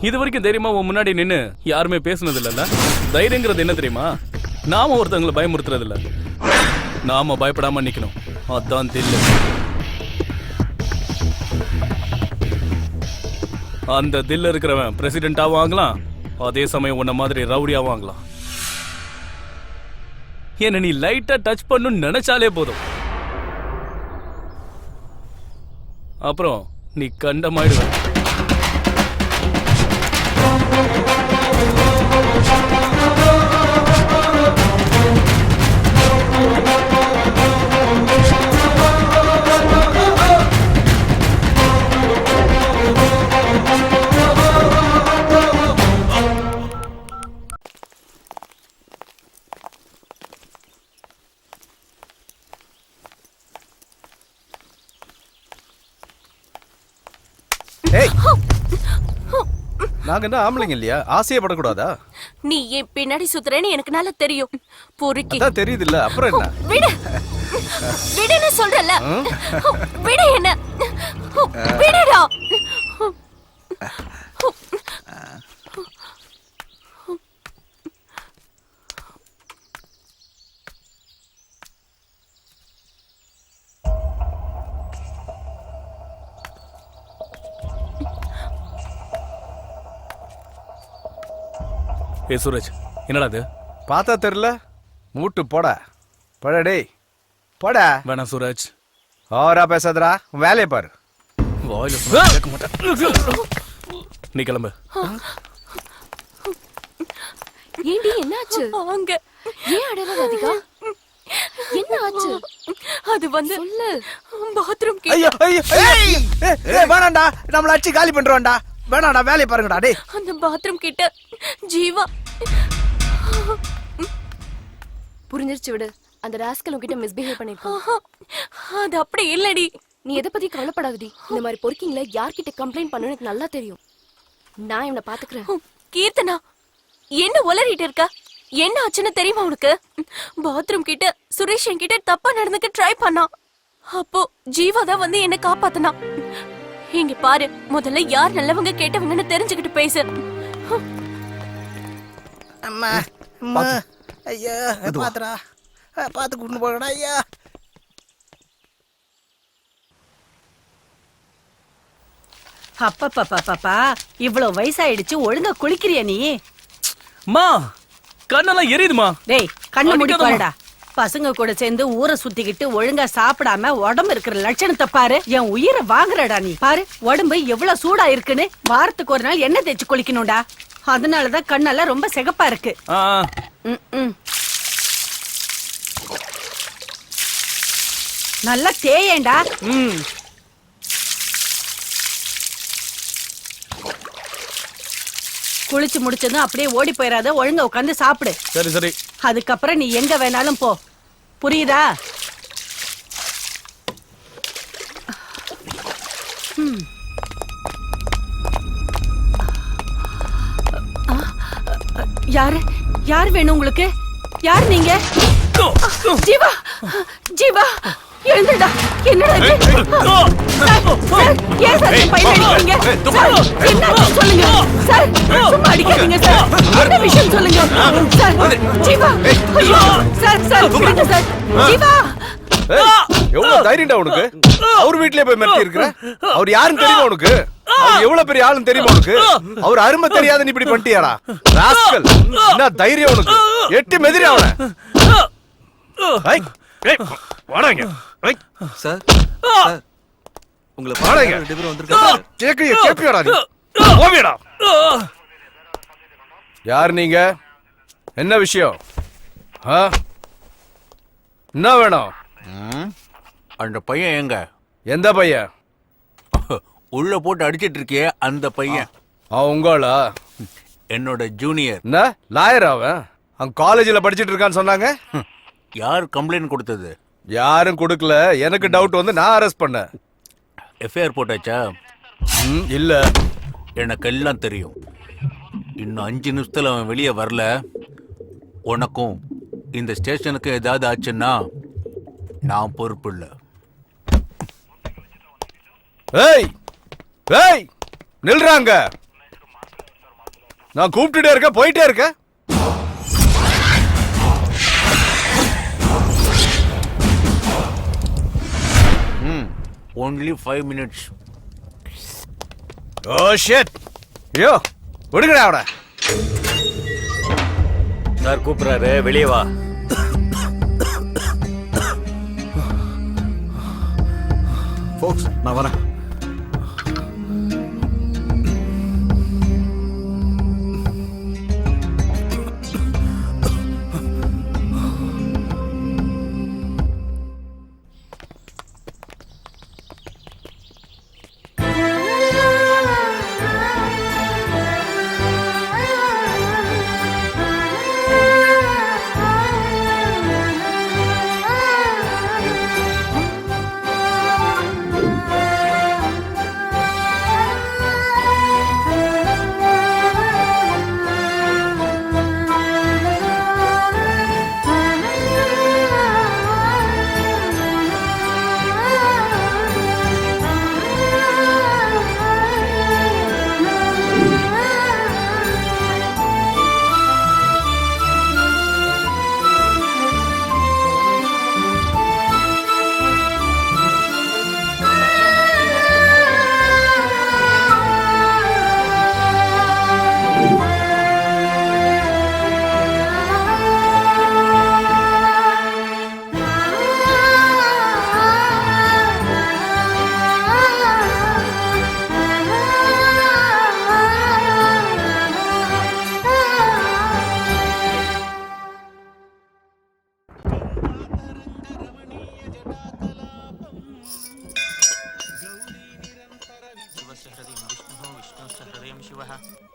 இது வரைக்கும் தைரியமா உன் முன்னாடி நின்னு யாருமே பேசுனது இல்லல்ல. தைரியங்கிறது என்ன தெரியுமா? நாம ஒருத்தவங்களை பயமுறுத்துறது இல்ல, நாம பயப்படாம நிக்கணும். அதான் தில்லு. அந்த தில்ல இருக்கிறவன் பிரசிடென்டாவும் ஆகலாம், அதே சமயம் உன்ன மாதிரி ரவுடியாவும் ஆகலாம். என்ன நீ லைட்டா டச் பண்ணு நினைச்சாலே போதும், அப்புறம் நீ கண்டமாயிடுவ. நாங்க என்ன ஆம்பளைங்க இல்லையா? ஆசையே படக்கூடாதா? நீ என் பின்னாடி சுத்துறேன்னு எனக்கு நல்லா தெரியும். பொறுக்கி அதான் தெரியுது இல்ல, அப்புறம் என்ன? விடு விடுன்னு சொல்றல. விடு என்ன, விடுடா. ஏ சூரஜ், என்னடா இது? பார்த்தா தெரியல, மூட்டு போட போட. டேய் போட. வேணாம் சூரஜ், ஓவரா பேசாதடா, வேலையை பாரு. வாயில சொன்னா கேட்க மாட்டேன். நீ கிளம்பு. ஏண்டி என்னாச்சு? அங்க ஏன் அடற ராதிகா? என்ன ஆச்சு? அது வந்து சொல்லு. Bathroom K. ஐயோ ஐயோ ஏய் வேணாம்டா, நம்மள அடிச்சு காலி பண்றோம்டா. வேணாம்டா, வேலையை பாருங்கடா. டேய் அந்த பாத்ரூம் கிட்ட ஜீவா. புரிஞ்சிருச்சு, விடு. அந்த ராஸ்கல் உன்கிட்ட மிஸ்பிஹேவ் பண்ணிருக்கான். அது அப்படி இல்லடி. நீ எதை பத்தி கவலைப்படாதடி. இந்த மாதிரி பொறுக்கிங்கள யார்கிட்ட கம்ப்ளைண்ட் பண்ணணும் எனக்கு நல்லா தெரியும். நான் இவனை பாத்துக்கிறேன். கீர்த்தனா, என்ன உளறிட்டு இருக்க? என்ன ஆச்சுன்னு தெரியுமா உனக்கு? பாத்ரூம் கிட்ட சுரேஷ் என்கிட்ட தப்பா நடந்துக்க ட்ரை பண்ணான். அப்போ ஜீவா தான் வந்து என்ன காப்பாத்தனா. இங்க பாரு, முதல்ல யார் நல்லவங்க கேட்டவங்கன்னு தெரிஞ்சுக்கிட்டு பேசு. அம்மா அம்மா ஐயா பாத்துடா, பாத்து கூட்டு போறடா ஐயா. அப்பப்பா, இவ்வளவு வயசாயிடுச்சு, ஒழுங்கா குளிக்கிறியா நீ? மா கண்ணெல்லாம் எரியுதுமா. டேய் கண்ணை மூடி பாருடா. பசங்க கூட சேர்ந்து ஊரை சுத்திக்கிட்டு ஒழுங்கா சாப்பிடாம உடம்பு இருக்கிற லட்சணத்தை பாரு. என் உயிரை வாங்குறடா நீ. பாரு உடம்பு எவ்வளவு சூடா இருக்குன்னு. வாரத்துக்கு ஒரு நாள் எண்ணெய் தேய்ச்சு குளிக்கணும்டா. அதனாலதான் கண்ணெல்லாம் ரொம்ப சிகப்பா இருக்கு. நல்லா தேயேண்டா. குளிச்சு முடிச்சதும் அப்படியே ஓடி போயிடாத, ஒழுங்கா உட்காந்து சாப்பிடு. சரி சரி. அதுக்கப்புறம் நீ எங்க வேணாலும் போ, புரியுதா? யாரு யார் வேணும் உங்களுக்கு? யார் நீங்க? ஜீவா ஜீவா எழுந்துடா. என்னடா இது? ஏன் சார் பையன் அடிக்கிறீங்க? என்ன சொல்லுங்க சார், சும்மா அடிக்காதீங்க சார். என்ன விஷயம் சொல்லுங்க சார். ஜீவா ஐயோ சார் சார் விடுங்க சார். ஜீவா எவ்வளவு தைரியம்டா உனக்கு? அவர் வீட்லயே போய் மிரட்டி இருக்கிற? அவர் யாருன்னு தெரியுமா உனக்கு? அவர் எவ்வளவு பெரிய ஆளுன்னு தெரியுமா உனக்கு? அவர் அருமை தெரியாத நீ இப்படி பண்ணிட்டியாடா ராஸ்கல். என்ன தைரியம் உனக்கு? எட்டி மெதிரி அவன. வாடாங்க சார் உங்களை வாடாங்க. ரெண்டு பேரும் வந்திருக்காங்க கேப்பியாடா நீ ஓவியடா யார் நீங்க என்ன விஷயம் ஆ? என்ன வேணும் அந்த பையன் எங்க எந்த பையன் உள்ள போட்டு அடிச்சிட்டு இருக்கியே அந்த பையன் அவன் உங்களா என்னோட ஜூனியர் என்ன லாயர் அவன் அவன் காலேஜில் படிச்சிட்டு இருக்கான்னு சொன்னாங்க யார் கம்ப்ளைண்ட் கொடுத்தது யாரும் கொடுக்கல எனக்கு டவுட் வந்து நான் அரெஸ்ட் பண்ணேன் எஃப்ஐஆர் போட்டாச்சா இல்ல எனக்கு எல்லாம் தெரியும் இன்னும் 5 நிமிஷத்துல அவன் வெளியே வரல உனக்கும் இந்த ஸ்டேஷனுக்கு ஏதாவது ஆச்சுன்னா நான் பொறுப்பு இல்லை ஏய் ஏய் நில்றாங்க நான் கூப்பிட்டுட்டே இருக்கேன் போயிட்டே இருக்கேன் only 5 minutes ஓ ஷிட் ஐயோ விடுங்கடா அவட சார் கூப்பிடுறாரு வெளியே வா ஃபோக்ஸ் நான் வரேன்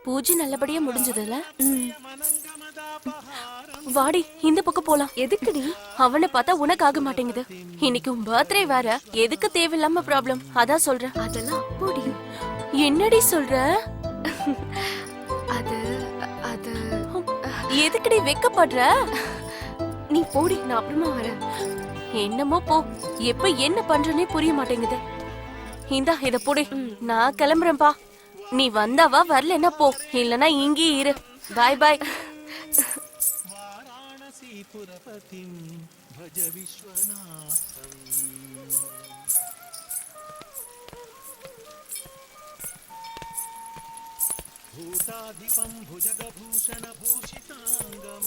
பூஜை நல்லபடியா முடிஞ்சதுல வாடி இந்த பக்கம் போலாம். எதுக்குடி? அவனை பார்த்தா உனக்கு ஆக மாட்டேங்குது. இன்னைக்கு உன் பர்த்டே வேற, எதுக்கு தேவையில்லாம ப்ராப்ளம்? அதான் சொல்றேன். அதெல்லாம் போடி. என்னடி சொல்ற? அது அது எதுக்குடி வெக்கப்படுற? நீ போடி, நான் அப்புறமா வரேன். என்னமோ போ. எப்ப என்ன பண்றனே புரிய மாட்டேங்குது. இந்தா இத போடி. நான் கிளம்புறேன்பா. நீ வந்தாவா, வரலன்னா போ. இல்லனா இங்கேயே இரு. பாய் பாய். भूताधिपं भुजगभूषण भूषितांगं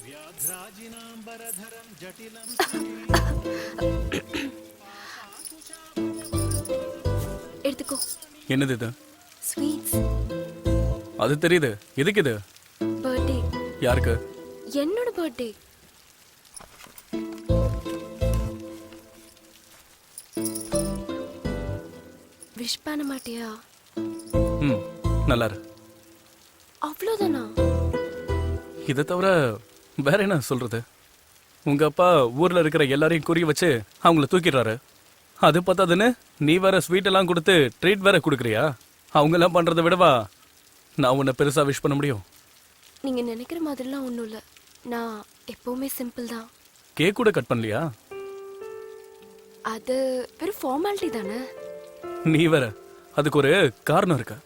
व्याघ्राजिनांबरधरं जटिलं எடுத்துக்கோ. என்னது இது? ஸ்வீட்ஸ். அது தெரியுது. எதுக்கு இது? பர்த்டே. யாருக்கு? என்னோட பர்த்டே. விஷ் பண்ண மாட்டியா? நல்லா இரு. அவ்வளவுதானா? இதை தவிர வேற என்ன சொல்றது? உங்க அப்பா ஊர்ல இருக்கிற எல்லாரையும் குறி வச்சு அவங்கள தூக்கிடுறாரு. அது பத்தாதுன்னு நீ வேற ஸ்வீட் எல்லாம் கொடுத்து ட்ரீட் வேற கொடுக்குறியா? அவங்க எல்லாம் பண்றதை விடவா நான் உன்னை பெருசா விஷ் பண்ண முடியும்? நீங்க நினைக்கிற மாதிரிலாம் ஒண்ணும் இல்ல. நான் எப்பவுமே சிம்பிள் தான். கேக் கூட கட் பண்ணலையா? அது வெறும் ஃபார்மாலிட்டி தானே. நீ வேற, அதுக்கு ஒரு காரணம் இருக்கு.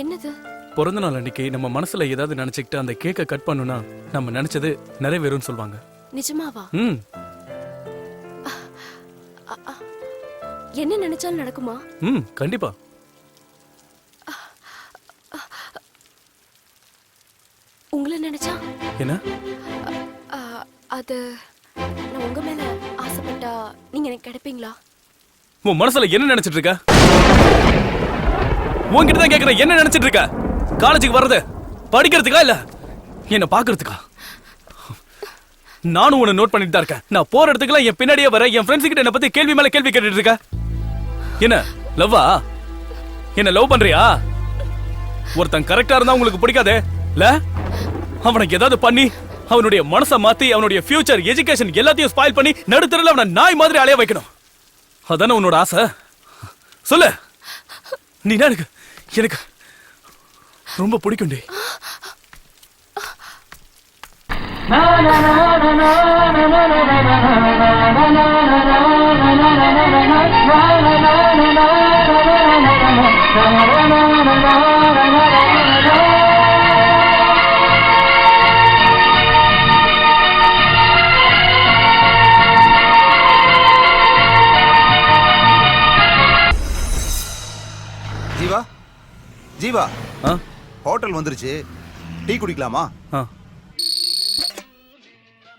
என்னது? பிறந்த நாள் அன்னைக்கு நம்ம மனசுல ஏதாவது நினைச்சுக்கிட்டு அந்த கேக்கை கட் பண்ணுனா நம்ம நினைச்சது நிறைவேறும்னு சொல்லுவாங்க. நிஜமாவா? என்ன நினைச்சாலும் நடக்குமா? கண்டிப்பா. உங்களை நினைச்சா என்ன? அது நான் உங்க மேல ஆசைப்பட்டா நீங்க எனக்கு கிடைப்பீங்களா? உன் மனசுல என்ன நினைச்சிட்டு இருக்க? உன்கிட்ட தான் கேக்குறேன், என்ன நினைச்சிட்டு இருக்க? காலேஜுக்கு வர்றது படிக்கிறதுக்கா இல்ல என்ன பாக்குறதுக்கா? நானும் உன்னை நோட் பண்ணிட்டு தான் இருக்கேன். நான் போற இடத்துக்குலாம் என் பின்னாடியே வர என் ஃப்ரெண்ட்ஸ் கிட்ட என்ன பத்தி கேள்வி மேல கேள்வி கேட்டுட்டு இருக்க. என்ன லவ்வா? என்ன லவ் பண்றியா? ஒருத்தன் கரெக்டா இருந்தா உங்களுக்கு பிடிக்காதே இல்ல? அவனுக்கு ஏதாவது பண்ணி அவனுடைய மனசை மாத்தி அவனுடைய ஃபியூச்சர் எஜுகேஷன் எல்லாத்தையும் ஸ்பாயில் பண்ணி நடுத்தரல அவனை நாய் மாதிரி அலைய வைக்கணும். அதானே உன்னோட ஆசை? சொல்லு. நீ எனக்கு எனக்கு ரொம்ப பிடிக்கும் டி. ஜீவா ஜீவா, ஹோட்டல் வந்துருச்சு, டீ குடிக்கலாமா?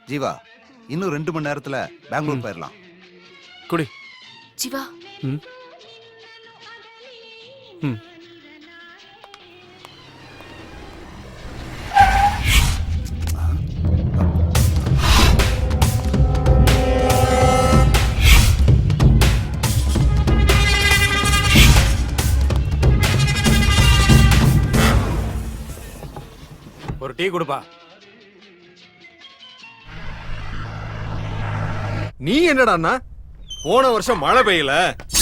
ஜீவா, இன்னும் 2 மணி நேரத்துல பெங்களூர் போயிடலாம். குடி. ஜீவா. ஒரு டீ கொடுப்பா. நீ என்னடான்னா போன வருஷம் மழை பெய்யல,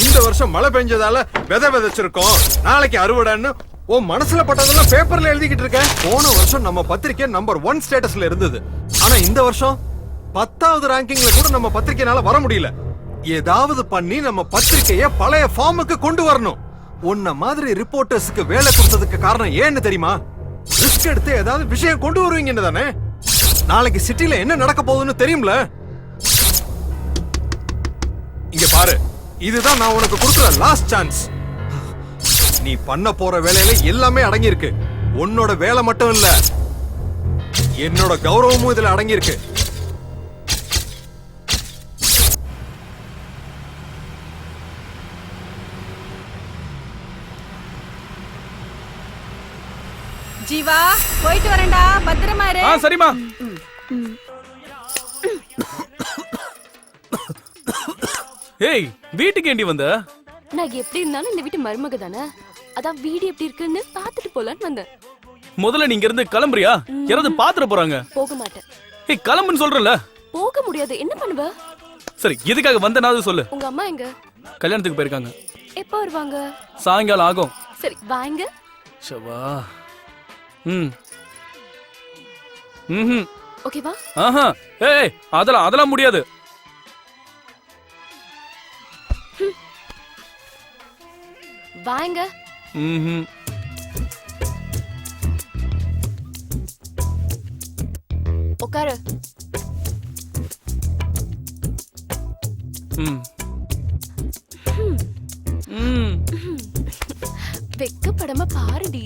இந்த வருஷம் மழை பெஞ்சதால விதை விதைச்சிருக்கோம், நாளைக்கு அறுவடைன்னு உன் மனசுல பட்டதெல்லாம் பேப்பர்ல எழுதிக்கிட்டு இருக்க. போன வருஷம் நம்ம பத்திரிக்கை நம்பர் 1 ஸ்டேட்டஸ்ல இருந்தது. ஆனா இந்த வருஷம் 10வது ரேங்கிங்ல கூட நம்ம பத்திரிக்கைனால வர முடியல. ஏதாவது பண்ணி நம்ம பத்திரிக்கைய பழைய ஃபார்முக்கு கொண்டு வரணும். உன்ன மாதிரி ரிப்போர்ட்டர்ஸ்க்கு வேலை கொடுத்ததுக்கு காரணம் ஏன்னு தெரியுமா? ரிஸ்க் எடுத்து ஏதாவது விஷயம் கொண்டு வருவீங்கன்னு தானே. நாளைக்கு சிட்டில என்ன நடக்க போகுதுன்னு தெரியும்ல. இங்க பாரு, இதுதான் நான் உனக்கு கொடுக்கிற லாஸ்ட் சான்ஸ். நீ பண்ண போற வேலையில எல்லாமே அடங்கி இருக்கு. உன்னோட வேலை மட்டும் இல்ல, என்னோட கௌரவமும் இதுல அடங்கி இருக்கு. ஜீவா, போயிட்டு வரேன்டா, பத்திரமா இரு. சரிமா. ஏய், வீட்டுக்கு ஏண்டி வந்த? நான் எப்படி இருந்தாலும் இந்த வீட்டு மருமக தானே, அதான் வீடு எப்படி இருக்குன்னு பாத்துட்டு போலான்னு வந்தேன். முதல்ல நீங்க இருந்து கிளம்புறியா? யாராவது பாத்துற போறாங்க. போக மாட்டேன். ஏய், கிளம்புன்னு சொல்றல. போக முடியாது, என்ன பண்ணுவ? சரி, எதுக்காக வந்தனாவது சொல்லு. உங்க அம்மா எங்க? கல்யாணத்துக்கு போயிருக்காங்க. எப்போ வருவாங்க? சாயங்காலம் ஆகும். சரி, வாங்க. ஷவா. ம். ஓகேவா? ஆஹா. ஏய், அதெல்லாம் முடியாது. வாங்க. உட்காரு. வெக்கப்படாம பாருடி.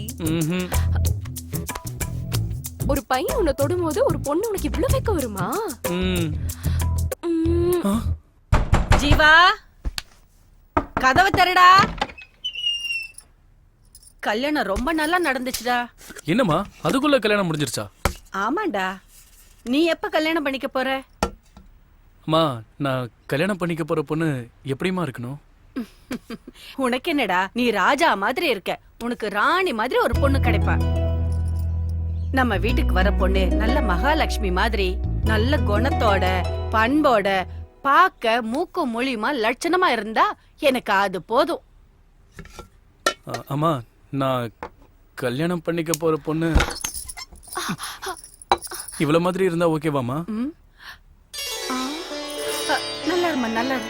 ஒரு பையன் உன்னை தொடும்போது ஒரு பொண்ணு உனக்கு இவ்வளவு வெக்க வருமா? ஜீவா, கதவை தரடா. கல்யாணம் ரொம்ப நல்லா நடந்துச்சுடா. என்னம்மா, அதுக்குள்ள கல்யாணம் முடிஞ்சிருச்சா? ஆமாண்டா. நீ எப்ப கல்யாணம் பண்ணிக்க போற? அம்மா, நான் கல்யாணம் பண்ணிக்க போற பொண்ணு எப்படிமா இருக்கணும்? உனக்கு என்னடா, நீ ராஜா மாதிரி இருக்க. உனக்கு ராணி மாதிரி ஒரு பொண்ணு கிடைப்பா. நம்ம வீட்டுக்கு வர பொண்ணு நல்ல மகாலட்சுமி மாதிரி, நல்ல குணத்தோட பண்போட, பார்க்க மூக்கும் மொழியுமா லட்சணமா இருந்தா எனக்கு அது போதும். அம்மா, நான் கல்யாணம் பண்ணிக்க போற பொண்ணு இவ்வளவு மாதிரி இருந்தா ஓகேவாமா? நல்லா இருமா, நல்லா இரு.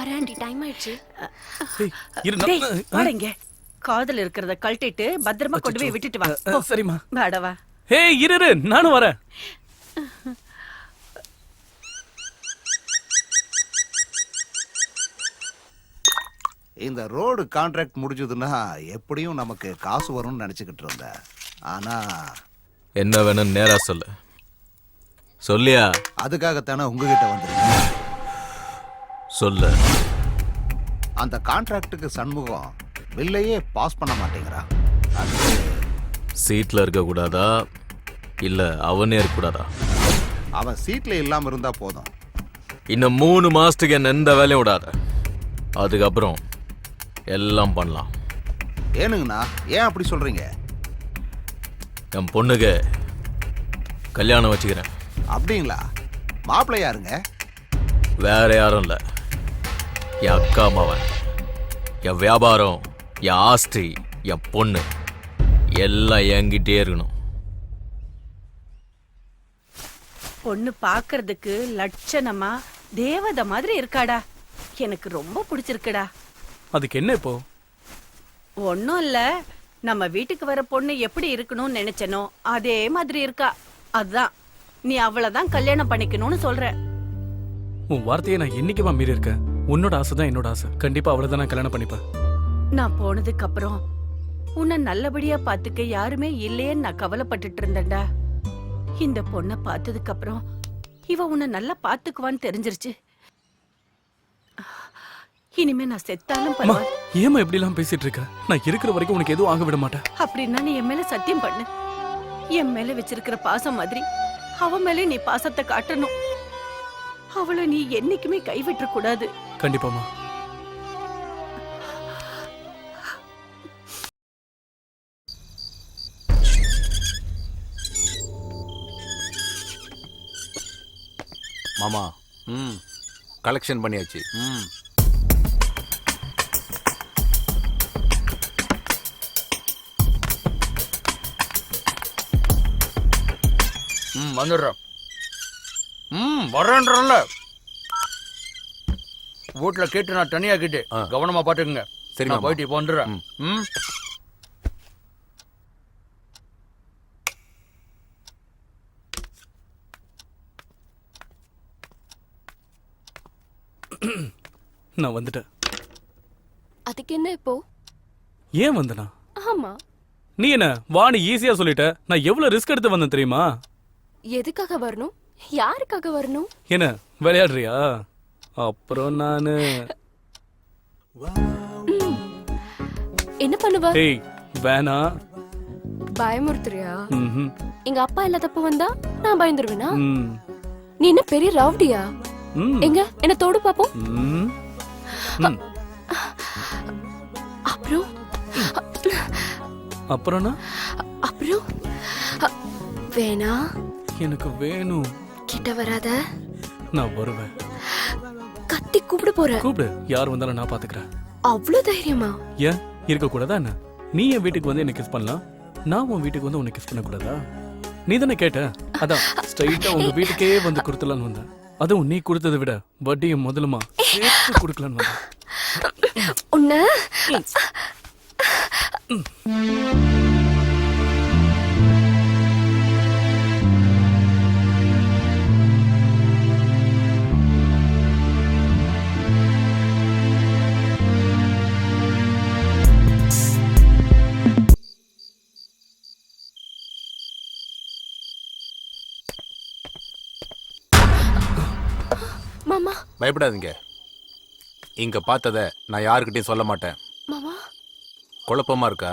வராண்டி, டைம் ஆயிடுச்சு. வாடங்க. காதல் இருக்கிறத கழட்டிட்டு பத்திரமா கொண்டு போய் விட்டுட்டு வா. சரிம்மா. வாடவா. ஹே, இரு, நானும் வரேன். இந்த ரோடு கான்ட்ராக்ட் முடிஞ்சதுன்னா எப்படியும் நமக்கு காசு வரும்னு நினைச்சுக்கிட்டு இருந்தேன். ஆனா என்ன வேணும்னு நேரா சொல்லு. சொல்லியா? அதுக்காகத்தானே உங்ககிட்ட வந்திருக்கேன். சொல்லு. அந்த கான்ட்ராக்டுக்கு சண்முகம் பில்லையே பாஸ் பண்ண மாட்டேங்கிறான். சீட்ல இருக்க கூடாதா இல்ல அவனே இருக்க கூடாதா? அவன் சீட்ல இல்லாம இருந்தா போதும். இன்னும் 3 மாசத்துக்கு என்ன எந்த வேலையும் விடாத. அதுக்கப்புறம் எல்லாம் பண்ணலாம். ஏனுங்கண்ணா, ஏன் அப்படி சொல்றீங்க? என் பொண்ணுக்கு கல்யாணம் வச்சுக்கிறேன். அப்படிங்களா? மாப்பிள்ளை யாருங்க? வேற யாரும் இல்ல, என் அக்கா மவன். என் வியாபாரம், என் ஆஸ்தி, என் பொண்ணு எல்லாம் என்கிட்டே இருக்கணும். பொண்ணு பாக்குறதுக்கு லட்சணமா தேவதை மாதிரி இருக்காடா. எனக்கு ரொம்ப பிடிச்சிருக்குடா. அதுக்கு என்ன இப்போ? ஒன்னும் இல்ல, நம்ம வீட்டுக்கு வர பொண்ணு எப்படி இருக்கணும்னு நினைச்சனோ அதே மாதிரி இருக்கா. அதான் நீ அவளதான் கல்யாணம் பண்ணிக்கணும்னு சொல்ற. உன் வார்த்தையை நான் என்னைக்குமா மீறி இருக்கேன்? உன்னோட ஆசை தான் என்னோட ஆசை. கண்டிப்பா அவளை தான் நான் கல்யாணம் பண்ணிப்பேன். நான் போனதுக்கு அப்புறம் உன்னை நல்லபடியா பாத்துக்க யாருமே இல்லையேன்னு நான் கவலைப்பட்டுட்டு இருந்தேன்டா. இந்த பொண்ணை பார்த்ததுக்கு அப்புறம் இவ உன்னை நல்லா பாத்துக்குவான்னு தெரிஞ்சிருச்சு. இனிமே நான் செத்தாலும் பரவாயில்ல. ஏமா இப்படி எல்லாம் பேசிட்டு இருக்க? நான் இருக்கிற வரைக்கும் உனக்கு எதுவும் ஆக விட மாட்டேன். அப்படின்னா நீ என் மேல சத்தியம் பண்ணு. என் மேல வச்சிருக்கிற பாசம் மாதிரி அவ மேல நீ பாசத்தை காட்டணும். அவளை நீ என்னைக்குமே கைவிட்ட கூடாது. கண்டிப்பாமா. மாமா கலெக்ஷன் பண்ணியாச்சு. வந்துடுறேன். வரேன்றல வீட்டுல கேட்டு நான் தனியா கேட்டு கவனமா பாத்துக்குங்க. சரி, நான் போயிட்டு இப்போ வந்துடுறேன். நான் வந்துட்டேன். அதுக்கு என்ன இப்போ? ஏன் வந்தனா? ஆமா, நீ என்ன வாணி ஈஸியா சொல்லிட்ட. நான் எவ்வளவு ரிஸ்க் எடுத்து வந்தேன் தெரியுமா? எதுக்காக வரணும்? யாருக்காக வரணும்? என்ன விளையாடுறியா? அப்புறம் நானு என்ன பண்ணுவ? ஏய் வேணா. பயமுறுத்துறியா? ம்ஹும். எங்க அப்பா இல்லாதப்ப வந்தா நான் பயந்துருவேனா? ம். நீ என்ன பெரிய ரவுடியா? எங்க என்ன தோடு பாப்போம். அப்புறம் அப்புறம்னா? அப்புறம் வேணா. எனக்கு வேணும். கிட்ட வராத. நான் வருவேன். கத்தி கூப்பிட போற. கூப்பிடு, யார் வந்தாலும் நான் பாத்துக்கிறேன். அவ்வளவு தைரியமா? ஏன் இருக்க கூடாதா என்ன? நீ என் வீட்டுக்கு வந்து என்ன கிஸ் பண்ணலாம், நான் உன் வீட்டுக்கு வந்து உன்னை கிஸ் பண்ண கூடாதா? நீ தானே கேட்ட, அதான் ஸ்ட்ரைட்டா உங்க வீட்டுக்கே வந்து கொடுத்தலான்னு வந்தேன். அதுவும் நீ கொடுத்ததை விட வட்டியும் முதலுமா சேர்த்து கொடுக்கலான்னு வந்தேன். உன்ன மாமா. பயப்படாதீங்க. இங்க பார்த்தத நான் யாருக்கிட்டையும் சொல்ல மாட்டேன். மாமா குழப்பமா இருக்கா?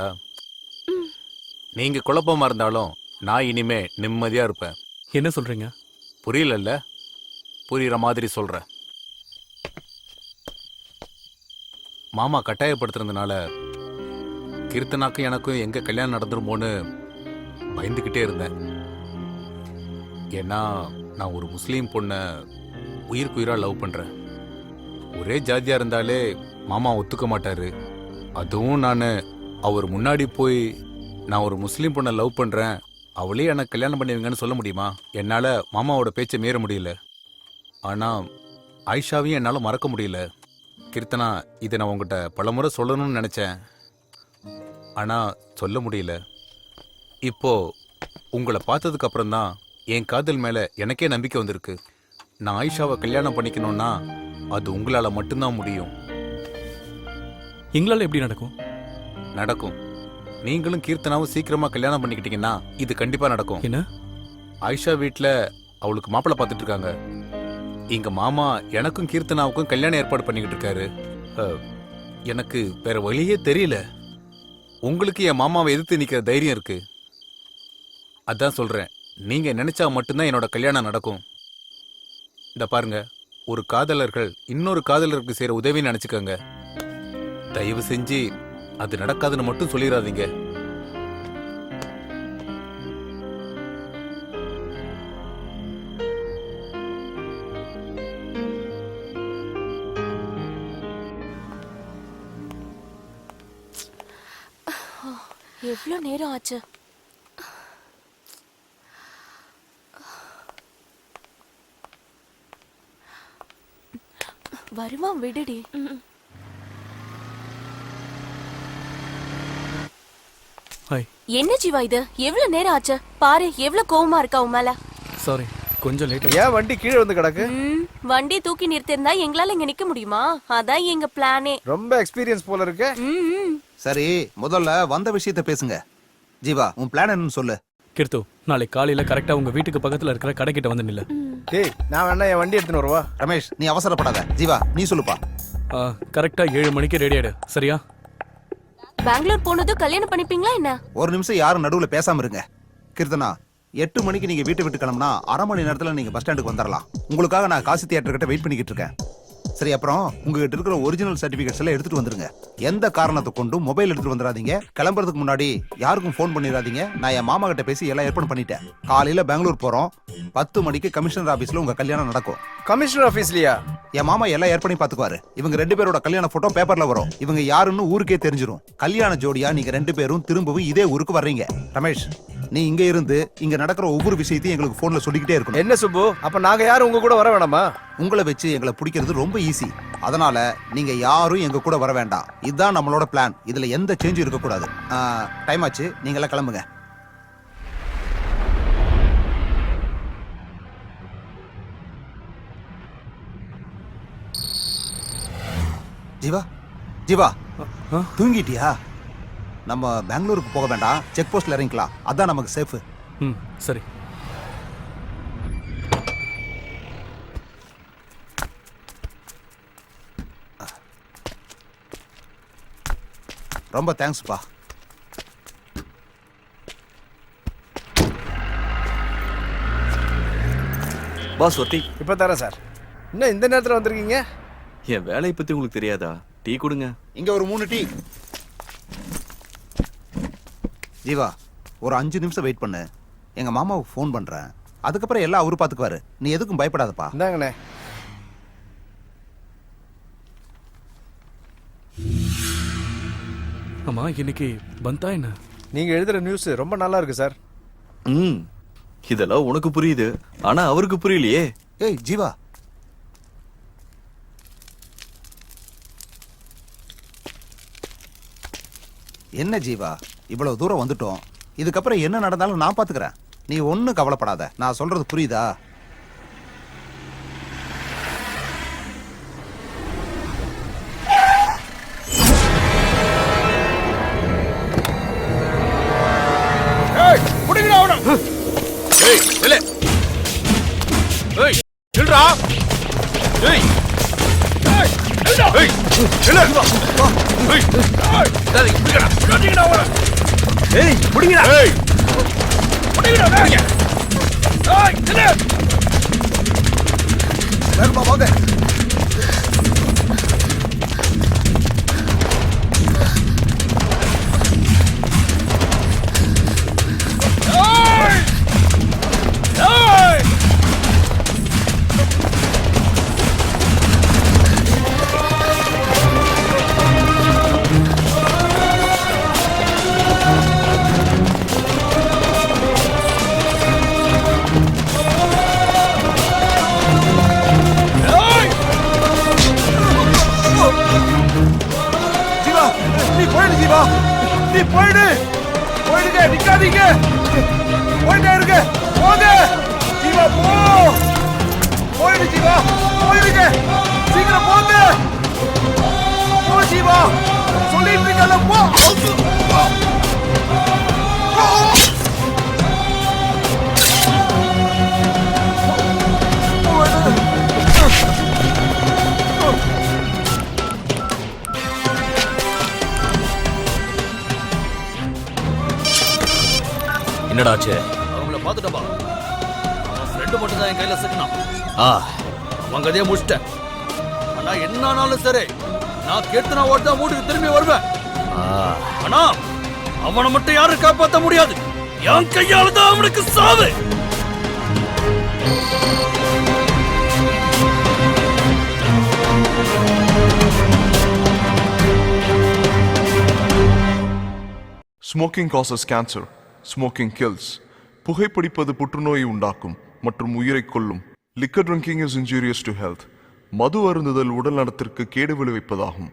நீங்க குழப்பமா இருந்தாலும் நான் இனிமே நிம்மதியா இருப்பேன். என்ன சொல்றீங்க? புரியலல்ல? புரியுற மாதிரி சொல்றேன். மாமா கட்டாயப்படுத்துறதுனால கீர்த்தனாக்கும் எனக்கும் எங்க கல்யாணம் நடந்துருமோன்னு பயந்துகிட்டே இருந்தேன். ஏன்னா நான் ஒரு முஸ்லீம் பொண்ணை உயிருக்குயிரா லவ் பண்றேன். ஒரே ஜாதியா இருந்தாலே மாமா ஒத்துக்க மாட்டாரு. அதுவும் நான் அவர் முன்னாடி போய் நான் ஒரு முஸ்லீம் பொண்ணை லவ் பண்றேன், அவளே எனக்கு கல்யாணம் பண்ணிருங்கன்னு சொல்ல முடியுமா? என்னால மாமாவோட பேச்சை மீற முடியல. ஆனா ஆயிஷாவையும் என்னால மறக்க முடியல. கீர்த்தனா, இதை நான் உங்ககிட்ட பலமுறை சொல்லணும்னு நினைச்சேன், ஆனா சொல்ல முடியல. இப்போ உங்களை பார்த்ததுக்கு அப்புறம் தான் என் காதல் மேல எனக்கே நம்பிக்கை வந்திருக்கு. நான் ஆயிஷாவை கல்யாணம் பண்ணிக்கணும்னா அது உங்களால மட்டும்தான் முடியும். எங்களால எப்படி நடக்கும்? நடக்கும். நீங்களும் கீர்த்தனாவும் சீக்கிரமா கல்யாணம் பண்ணிக்கிட்டீங்கன்னா இது கண்டிப்பா நடக்கும். என்ன? ஆயிஷா வீட்டுல அவளுக்கு மாப்பிள்ளை பார்த்துட்டு இருக்காங்க. எங்க மாமா எனக்கும் கீர்த்தனாவுக்கும் கல்யாணம் ஏற்பாடு பண்ணிக்கிட்டு இருக்காரு. எனக்கு வேற வழியே தெரியல. உங்களுக்கு என் மாமாவை எதிர்த்து நிக்கிற தைரியம் இருக்கு. அதான் சொல்றேன், நீங்க நினைச்சா மட்டும்தான் என்னோட கல்யாணம் நடக்கும். இந்த பாருங்க, ஒரு காதலர்கள் இன்னொரு காதலருக்கு செய்யற உதவின்னு நினைச்சுக்கோங்க. தயவு செஞ்சு அது நடக்காதுன்னு மட்டும் சொல்லிடாதீங்க. எவ்வளவு நேரம் ஆச்சு? வருவான், விடுடி. என்ன ஜீவா இது? எவ்வளவு நேரம் ஆச்சு பாரு. எவ்வளவு கோவமா இருக்கா உன் மேல. சாரி, கொஞ்சம் லேட். ஏன் வண்டி கீழே வந்து கிடக்கு? வண்டி தூக்கி நிறுத்திருந்தா எங்களால இங்க நிக்க முடியுமா? அதான் எங்க பிளானே. ரொம்ப எக்ஸ்பீரியன்ஸ் போல இருக்கு. சரி, முதல்ல வந்த விஷயத்த பேசுங்க. ஜீவா, உன் பிளான் என்னன்னு சொல்லு. கீர்த்து, நாளைக்கு காலையில கரெக்டா உங்க வீட்டுக்கு பக்கத்துல இருக்கிற கடைக்கிட்ட வந்து நில்ல. டேய், நான் வேணா என் வண்டி எடுத்துன்னு வருவா. ரமேஷ், நீ அவசரப்படாத. ஜீவா, நீ சொல்லுப்பா. கரெக்டா 7 மணிக்கு ரெடி ஆயிடு, சரியா? பெங்களூர் போனது கல்யாணம் பண்ணிப்பீங்களா என்ன? ஒரு நிமிஷம் யாரும் நடுவுல பேசாம இருங்க. கீர்த்தனா, 8 மணிக்கு நீங்க வீட்டை விட்டு கிளம்புனா 1/2 மணி நேரத்துல நீங்க பஸ் ஸ்டாண்டுக்கு வந்துடலாம். உங்களுக்காக நான் காசி தியேட்டர் கிட்ட வெயிட் பண்ணிக்கிட்டு இருக்கேன். சரி, அப்புறம் உங்ககிட்ட இருக்கிற ஒரிஜினல் சர்டிபிகேட்ஸ் எல்லாம் எடுத்துட்டு வந்துருங்க. எந்த காரணத்தை கொண்டும் மொபைல் எடுத்துட்டு வந்துடாதீங்க. கிளம்புறதுக்கு முன்னாடி யாருக்கும் ஃபோன் பண்ணிடாதீங்க. நான் என் மாமா கிட்ட பேசி எல்லாம் ஏற்பாடு பண்ணிட்டேன். காலையில பெங்களூர் போறோம். 10 மணிக்கு கமிஷனர் ஆபீஸ்ல உங்க கல்யாணம் நடக்கும். கமிஷனர் ஆபீஸ்லயா? என் மாமா எல்லாம் ஏற்பாடு பாத்துக்குவாரு. இவங்க 2 பேரோட கல்யாண போட்டோ பேப்பர்ல வரும். இவங்க யாருன்னு ஊருக்கே தெரிஞ்சிரும். கல்யாண ஜோடியா நீங்க 2 பேரும் திரும்பவும் இதே ஊருக்கு வர்றீங்க. ரமேஷ், நீ இங்க இருந்து இங்க நடக்கிற ஒவ்வொரு விஷயத்தையும் எங்களுக்கு போன்ல சொல்லிக்கிட்டே இருக்கணும். என்ன சுப்பு, அப்ப நாங்க யாரும் உங்க கூட வர வேணாமா? உங்களை வச்சு எங்களை பிடிக்கிறது ரொம்ப ஈஸி. அதனால நீங்க யாரும் எங்க கூட வர வேண்டாம். இதுதான் நம்மளோட பிளான். இதுல எந்த சேஞ்சும் இருக்க கூடாது. டைம் ஆச்சு, நீங்க எல்லாம் கிளம்புங்க. ஜீவா, ஜீவா, தூங்கிட்டியா? நம்ம பெங்களூருக்கு போக வேண்டாம், செக் போஸ்ட்ல இறங்கிக்கலாம். அதான் நமக்கு சேஃப். சரி. ரொம்ப தேங்க்ஸ்ப்பா. பாஸ் ஒத்தி. இப்ப தரேன் சார். என்ன இந்த நேரத்துல வந்திருக்கீங்க? என் வேலையை பத்தி உங்களுக்கு தெரியாதா? டீ கொடுங்க. இங்க ஒரு 3 டீ. ஜீவா, ஒரு 5 நிமிஷம் வெயிட் பண்ணு. எங்க மாமாவுக்கு ஃபோன் பண்றேன். அதுக்கப்புறம் எல்லாம் அவரு பாத்துக்குவாரு. நீ எதுக்கும் பயப்படாதப்பா. இந்தாங்கண்ணே. ஆமா, இன்னைக்கு பந்தா என்ன? நீங்க எழுதுற நியூஸ் ரொம்ப நல்லா இருக்கு சார். இதெல்லாம் உனக்கு புரியுது, ஆனா அவருக்கு புரியலையே. ஏய் ஜீவா, என்ன ஜீவா, இவ்வளவு தூரம் வந்துட்டோம். இதுக்கப்புறம் என்ன நடந்தாலும் நான் பாத்துக்கிறேன். நீ ஒன்னும் கவலைப்படாத. நான் சொல்றது புரியுதா? என்னடாச்சு? அவங்கள பாத்துட்டப்பா. அவன் ஃப்ரெண்டு மட்டும் தான் என் கையில சிக்கினான். ஆ, அவன் கதையை முடிச்சிட்டேன். ஆனா என்ன ஆனாலும் சரி, நான் கீர்த்தனா ஓட்டு தான் வீட்டுக்கு திரும்பி வருவேன். ஆனா அவனை மட்டும் யாரும் காப்பாற்ற முடியாது. என் கையால தான் அவனுக்கு சாவு. Smoking causes cancer. Smoking kills. புகைப்பிடிப்பது புற்றுநோயை உண்டாக்கும் மற்றும் உயிரை கொல்லும். Liquor drinking is injurious to health. மது அருந்துதல் உடல் நலத்திற்கு கேடு விளைவிப்பதாகும்.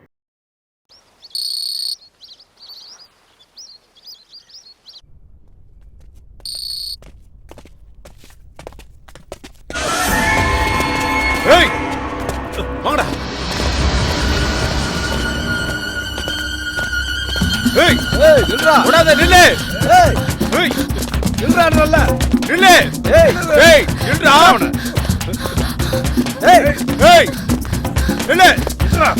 ஏய் வாங்கடா. ஏய் ஏய் நில்றா. ஓடாத நில்லு. ஏய் ஏய் நில்றான்றல்ல. நில்லு. ஏய் ஏய் நில்றா. ஏய் ஏய் நில்லு. நில்றா.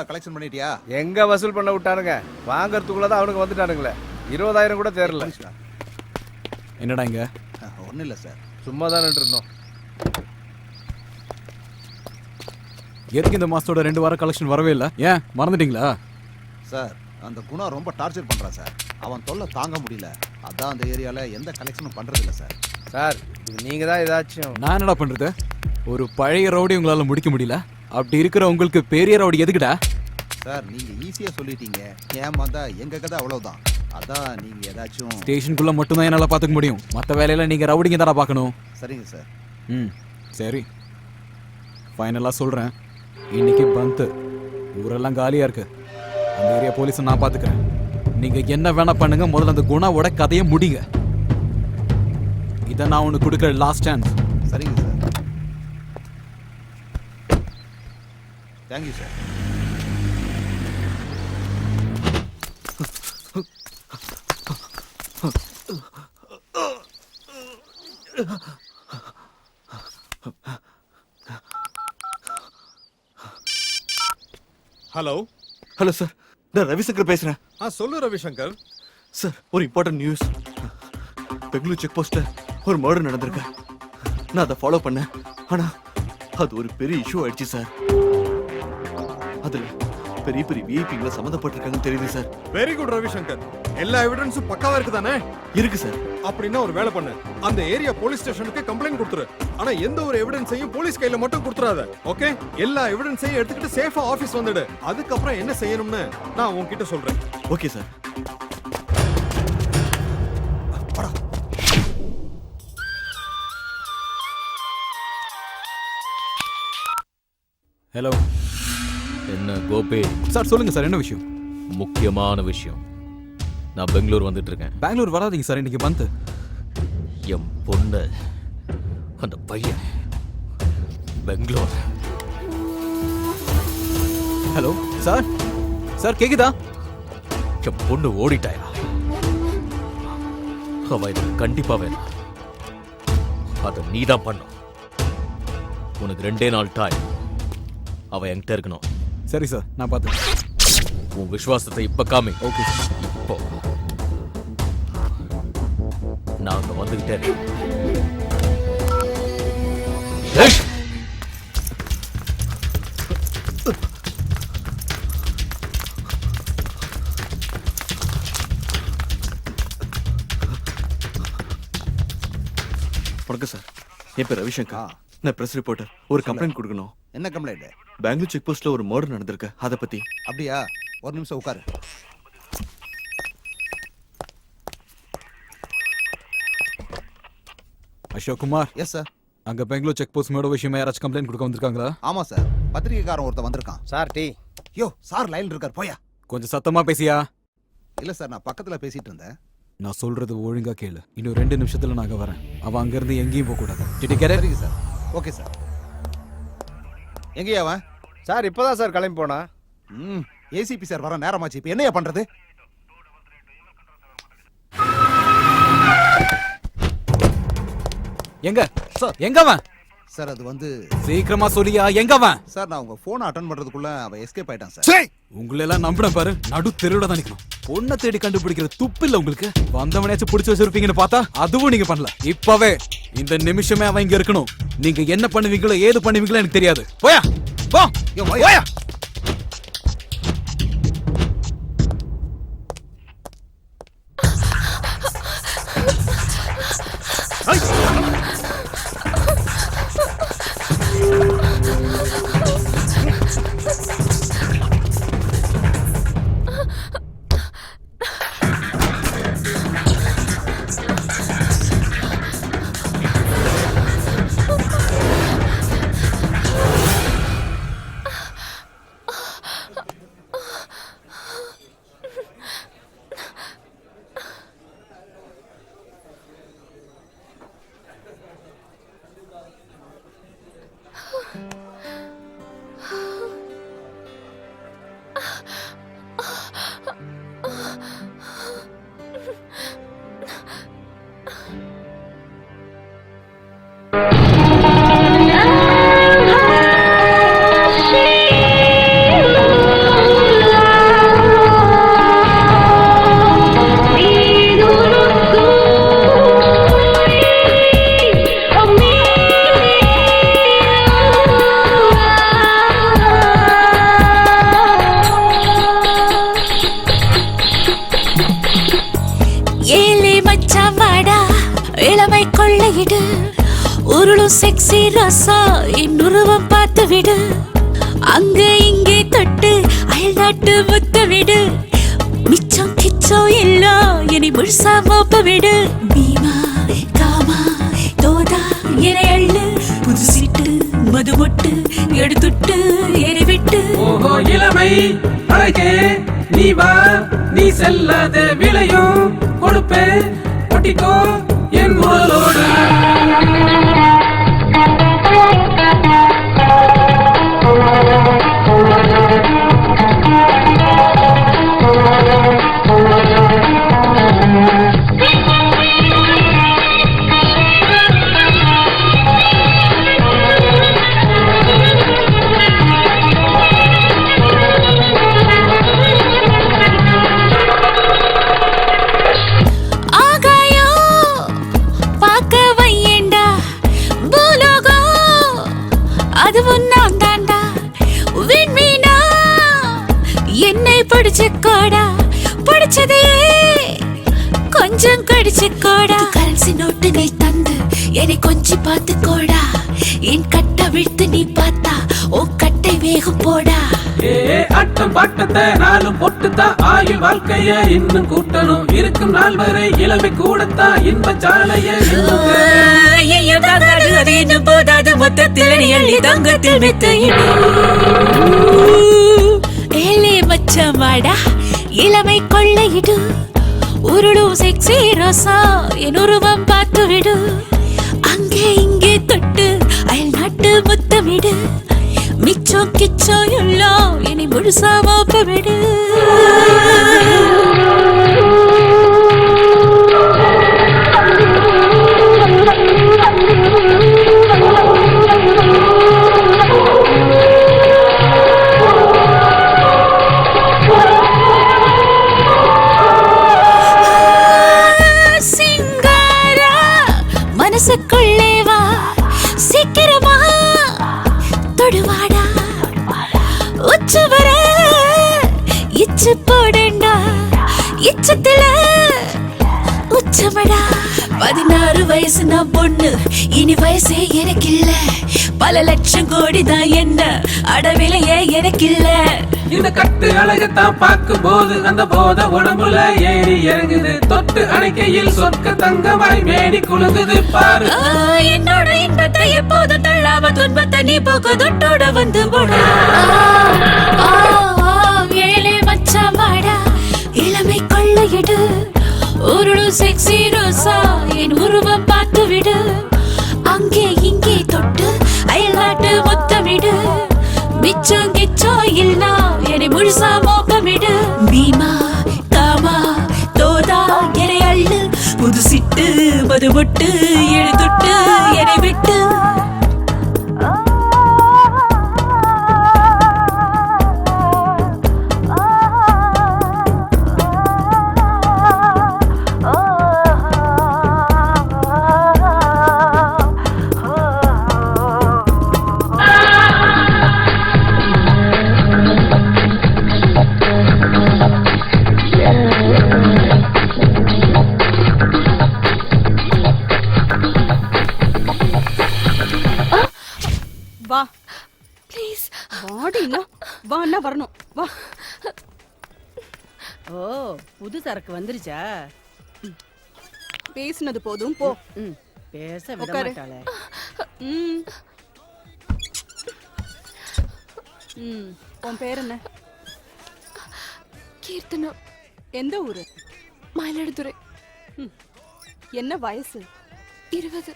கலெக்ஷன் பண்ணிட்டியா? எங்க வசூல் பண்ண விட்டானுங்க? வாங்கறதுக்குள்ளதான் அவனுக்கு வந்துட்டானுங்களே. 20,000 கூட தேரல. என்னடா இங்க? ஒன்றும் இல்லை சார், சும்மா தான் இருந்தோம். எதுக்கு இந்த மாசத்தோட 2 வாரம் கலெக்ஷன் வரவே இல்லை? ஏன் மறந்துட்டீங்களா? சார் அந்த குணா ரொம்ப டார்ச்சர் பண்ணுறான் சார். அவன் தொல்லை தாங்க முடியல. அதான் அந்த ஏரியாவில் எந்த கலெக்ஷனும் பண்ணுறதில்ல சார். சார் இது நீங்கள் தான் ஏதாச்சும். நான் என்னடா பண்ணுறது? ஒரு பழைய ரவுடி உங்களால் முடிக்க முடியல. அப்படி இருக்கிற உங்களுக்கு பெரிய ரவுடி எதுக்குடா? சார் நீங்கள் ஈஸியாக சொல்லிட்டீங்க. ஏமாந்தா எங்கள் கதை அவ்வளோதான். அதான் நீங்கள் ஏதாச்சும் ஸ்டேஷனுக்குள்ள மட்டும்தான் என்னால் பார்த்துக்க முடியும். மற்ற வேலையில நீங்கள் ரவுடிங்க தானே பார்க்கணும். சரிங்க சார். ம் சரி, ஃபைனலாக சொல்கிறேன். இன்னைக்கு பந்து ஊரெல்லாம் காலியாக இருக்கு. அந்த ஏரியா போலீஸை நான் பார்த்துக்கிறேன். நீங்கள் என்ன வேணா பண்ணுங்க, முதல்ல அந்த குணாவோட கதையை முடிங்க. இதை நான் உனக்கு கொடுக்குற லாஸ்ட் சான்ஸ். சரிங்க sir. Thank you sir. Hello hello sir, நான் ரவிசங்கர் பேசுறேன். சொல்லு ரவிசங்கர். சார் ஒரு இம்பார்ட்டன்ட் நியூஸ். பெங்களூர் செக் போஸ்ட்ல ஒரு மர்டர் நடந்திருக்கு. நான் அதை ஃபாலோ பண்ணேன். ஆனா அது ஒரு பெரிய இஷ்யூ ஆயிடுச்சு சார். அதுல பெரிய பெரிய விஐபிங்களை சம்மந்தப்பட்டிருக்காங்கன்னு தெரியுது சார். Very good Ravishankar. எல்லா எவிடன்ஸும் பக்காவா இருக்கு தானே? இருக்கு சார். அப்படின்னா ஒரு வேலை பண்ணு, அந்த ஏரியா போலீஸ் ஸ்டேஷனுக்கு கம்ப்ளைண்ட் கொடுத்துரு. ஆனா எந்த ஒரு எவிடன்ஸையும் போலீஸ் கையில மட்டும் கொடுத்துறாத. ஓகே? எல்லா எவிடன்ஸையும் எடுத்துக்கிட்டு சேஃபா ஆபீஸ் வந்துடு. அதுக்கப்புறம் என்ன செய்யணும்னு நான் உன்கிட்ட சொல்றேன். Okay sir. ஹலோ. என்ன கோபி? சார் சொல்லுங்க சார், என்ன விஷயம்? முக்கியமான விஷயம். நான் பெங்களூர் வந்துட்டு இருக்கேன். பெங்களூர் வராதீங்க சார், இன்னைக்கு பந்து. என் பொண்ணு, அந்த பையன் பெங்களூர். ஹலோ சார், சார் கேக்குதா? என் பொண்ணு ஓடிட்டாயா? அவ எனக்கு கண்டிப்பா வேணும். அதை நீதான் பண்ணும். உனக்கு 2 நாள் டைம். அவ என்கிட்ட இருக்கணும். சரி சார், நான் பார்த்து. உன் விசுவாசத்தை இப்ப காமி. Okay sir. இப்போ நான் அங்க வந்துகிட்டே இருக்கேன். வணக்கம் சார், என் பேர் ரவிசங்கர். நான் பிரஸ் ரிப்போர்ட்டர். ஒரு கம்ப்ளைண்ட் கொடுக்கணும். என்ன கம்ப்ளைண்ட்? பெங்களூர் செக் போஸ்ட்ல ஒரு மர்டர் நடந்திருக்கு, அதை பத்தி. அப்படியா? ஒரு நிமிஷம் உட்காரு. அசோக் குமார். Yes sir. அங்க பெங்களூர் செக் போஸ்ட் மேட விஷயமா யாராச்சும் கம்ப்ளைண்ட் கொடுக்க வந்திருக்காங்களா? ஆமா சார், பத்திரிகைக்காரன் ஒருத்தன் வந்திருக்கான். Sir tea. யோ சார், லைன்ல இருக்கார், போயா. கொஞ்சம் சத்தமா பேசியா? இல்ல சார், நான் பக்கத்துல பேசிட்டு இருந்தேன். நான் சொல்றது ஒழுங்கா கேளு. இன்னும் 2 நிமிஷத்துல நான் அங்க வரேன். அவன் அங்க இருந்து எங்கேயும் போக கூடாது. சரிங்க சார். Okay sir. எங்கேயா அவன்? சார் இப்பதான் சார் கிளம்பி போனா. ஏசிபி சார் வர நேரமாச்சு, இப்ப என்னையா பண்றது? எங்க சார்? எங்க அவன்? சார் அது வந்து சீக்கிரமா சொல்லியா, எங்க அவன்? சார் நான் உங்க போனை அட்டெண்ட் பண்றதுக்குள்ள அவன் எஸ்கேப் ஆயிட்டான் சார். உங்களை எல்லாம் நம்பின பாரு, நடு தெருவுல தான் நிக்கணும். பொண்ணை தேடி கண்டுபிடிக்கிற துப்பு இல்ல உங்களுக்கு. வந்தவனையாச்சும் பிடிச்சு வச்சிருப்பீங்கன்னு பார்த்தா அதுவும் நீங்க பண்ணல. இப்பவே இந்த நிமிஷமே அவன் இங்க இருக்கணும். நீங்க என்ன பண்ணுவீங்களோ ஏது பண்ணுவீங்களோ எனக்கு தெரியாது. போயா போ. போயா. கொள்ளையிடு உருளும் செக்ஸி ரசா இன்னுருவம் பார்த்து விடு. அங்க இங்கே தொட்டு அயல் நாட்டு முத்த விடு. மிச்சம் கிச்சம் எல்லாம் இனி முழுசா மோப்ப விடு. பீமா காமா தோதா என அள்ளு புது சீட்டு மது மொட்டு எடுத்துட்டு எரிவிட்டு. ஓஹோ இளமை அழகே நீ வா, நீ செல்லாத விளையும் கொடுப்பே ஒட்டிக்கோ என் முதலோடு. என்னை படிச்சுக்கோடா, படிச்சதையே கொஞ்சம் கடிச்சுக்கோடா. கரன்சி நோட்டு நீ தந்து என்னை கொஞ்சம் பார்த்துக்கோடா. என் கட்டை விழுத்து நீ பார்த்தா உன் கட்டை வேகம் போடா. அட்டம் பாட்டத்தை நாளும் பொட்டுத்தா ஆயுள் வாழ்க்கைய இன்னும் கூட்டணும். இருக்கும் நாள் வரை இளமை கூடத்தா இன்ப சாலைய போதாது மொத்தத்தில் எள்ளி தங்கத்தில் மெத்தையிடும். ஏழே மச்சமாடா இளமை கொள்ளையிடு உருளு செக்ஸி ரோசா என் உருவம் பார்த்து விடு அங்கே இங்கே தொட்டு அயல் நாட்டு முத்தமிடு மிச்சம் கிச்சம் எல்லாம் இனி முழுசா மோப்ப விடு சிங்காரா மனசுக்குள்ளே வா சீக்கிரமா தொடுவாடா உச்சு வர இச்சு போடண்டா இச்சத்துல உச்சமடா 16 வயசு நான் பொண்ணு இனி வயசே எனக்கு இல்ல பல லட்சம் கோடி தான் என்ன அடவிலையே எனக்கு இல்ல இந்த கட்டு அழகத்தான் பார்க்கும் போது அந்த போத உடம்புல ஏறி இறங்குது தொட்டு அணைக்கையில் சொற்க தங்கமாய் மேடி குலுங்குது பாரு என்னோட இன்பத்தை எப்போது தள்ளாம துன்பத்தை நீ போக்கு தொட்டோட வந்து போடா ஏழே மச்சான் வாடா இளமை கொள்ளையிடு உருளு செக்ஸி ரோசா என் உருவம் பார்த்து விடு அங்கே இங்கே தொட்டு அயல் நாட்டு முத்தமிடு மிச்சம் கிச்சம் இல்லா என்னை முழுசா மோப்பமிடு பீமா காமா தோதா என்னை அள்ளு புது சிட்டு மது முட்டு எழுதுட்டு என்னை விட்டு வா ப்ளீஸ் வாடினா வா அண்ணா வரணும் வா ஓ புது சரக்கு வந்துருச்சா பேசுனது போதும் போ பேச விட மாட்டாளே உன் பேர் என்ன கீர்த்தனா எந்த ஊரு மயிலாடுதுறை என்ன வயசு 20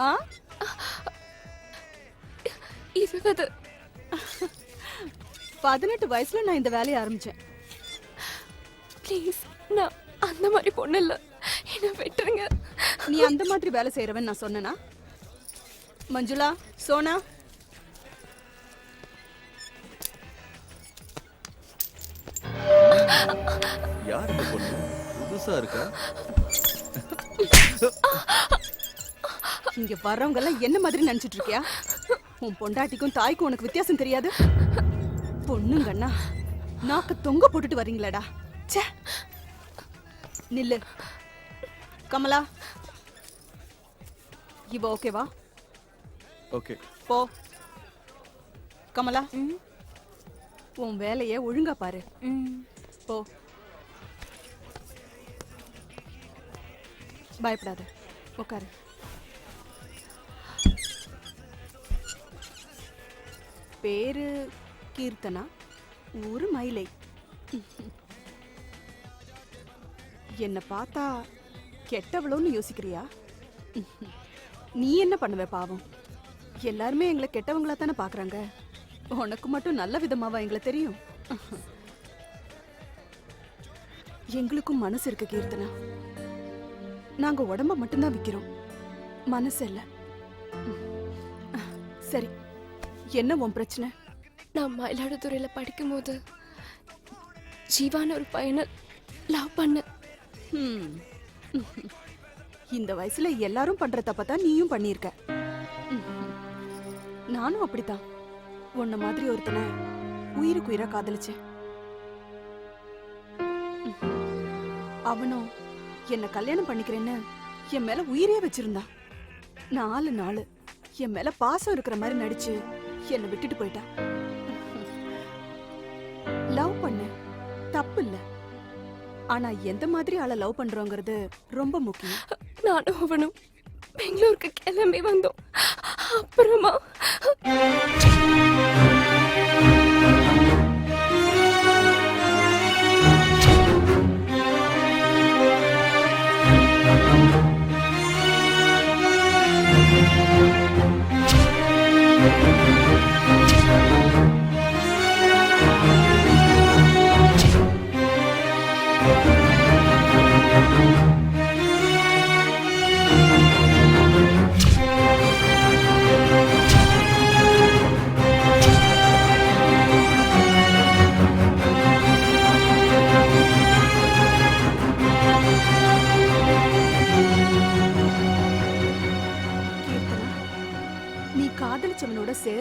ஆ 20 18 வயசுல நான் இந்த வேலையை ஆரம்பிச்சேன் ப்ளீஸ் நான் அந்த மாதிரி பொண்ணு இல்ல என்ன விட்டுருங்க நீ அந்த மாதிரி வேலை செய்யறவன் நான் சொன்னனா மஞ்சுளா சோனா யார் இந்த பொண்ணு புதுசா இருக்கா இங்க வர்றவங்க எல்லாம் என்ன மாதிரி நினைச்சிட்டு இருக்கியா உன் பொண்டாட்டிக்கும் தாய்க்கும் உனக்கு வித்தியாசம் தெரியாது பொண்ணுங்கண்ணா நாக்கு தொங்க போட்டுட்டு வரீங்களாடா ச்சே நில்லு கமலா இவ ஓகேவா ஓகே போ கமலா உன் வேலைய ஒழுங்கா பாரு போ பயப்படாத உட்காரு பேரு கீர்த்தனா ஊரு மயிலை என்ன பார்த்தா கெட்டவளோன்னு யோசிக்கிறியா நீ என்ன பண்ணுவ பாவம் எல்லாருமே எங்களை கெட்டவங்களா தானே பாக்குறாங்க உனக்கு மட்டும் நல்ல விதமாவா எங்களை தெரியும் எங்களுக்கும் மனசு இருக்கு கீர்த்தனா நாங்க உடம்ப மட்டும்தான் விக்கிறோம் மனசு இல்ல சரி என்ன உன் பிரச்சனை நான் மயிலாடுதுறையில படிக்கும்போது ஜீவான ஒரு பையனை லவ் பண்ண இந்த வயசுல எல்லாரும் பண்ற தப்பதான் நீயும் பண்ணிருக்க நானும் அப்படித்தான் உன்ன மாதிரி ஒருத்தனை உயிருக்கு உயிரா காதலிச்சேன் அவனும் என்ன கல்யாணம் பண்ணிக்கிறேன்னு என் மேல உயிரே வச்சிருந்தான் 4 நாள் என் மேல பாசம் இருக்கிற மாதிரி நடிச்சு என்னை விட்டுட்டு போயிட்டான் லவ் பண்ண தப்பு இல்ல ஆனா எந்த மாதிரி ஆளை லவ் பண்றோங்கிறது ரொம்ப முக்கியம் நானும் அவனும் பெங்களூருக்கு கிளம்பி வந்தோம் அப்புறமா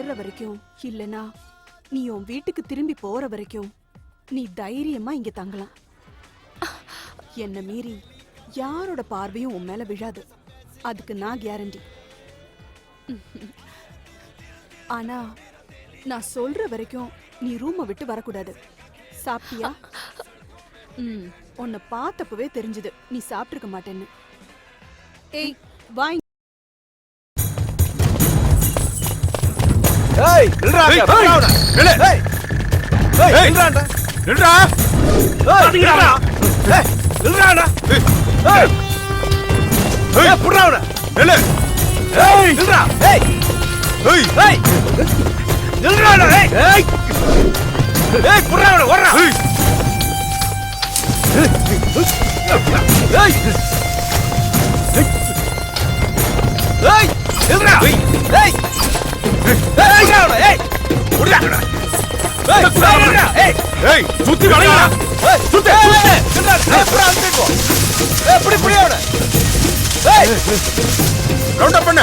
சேர்ற வரைக்கும் இல்லனா நீ உன் வீட்டுக்கு திரும்பி போற வரைக்கும் நீ தைரியமா இங்க தங்கலாம். என்ன மீறி யாரோட பார்வையும் உன் மேல விழாது, அதுக்கு நான் கேரண்டி. ஆனா நான் சொல்ற வரைக்கும் நீ ரூமை விட்டு வரக்கூடாது. சாப்பிட்டியா? உன்னை பார்த்தப்பவே தெரிஞ்சது நீ சாப்பிட்டிருக்க மாட்டேன்னு. ஏய் வா. ஏய் நில்றா நில்லு. ஏய் ஏய் நில்றாடா நில்றா. ஏய் நில்றா. ஏய் நில்றாடா. ஏய் ஏய் புடுறாடா நில்லு. ஏய் நில்றா. ஏய் ஏய் ஏய் நில்றாடா. ஏய் ஏய் ஏய் புடுறாடா ஓடுறா. ஏய் ஏய் ஏய் நில்றா. ஏய் சுத்தி சுத்தி பண்ண.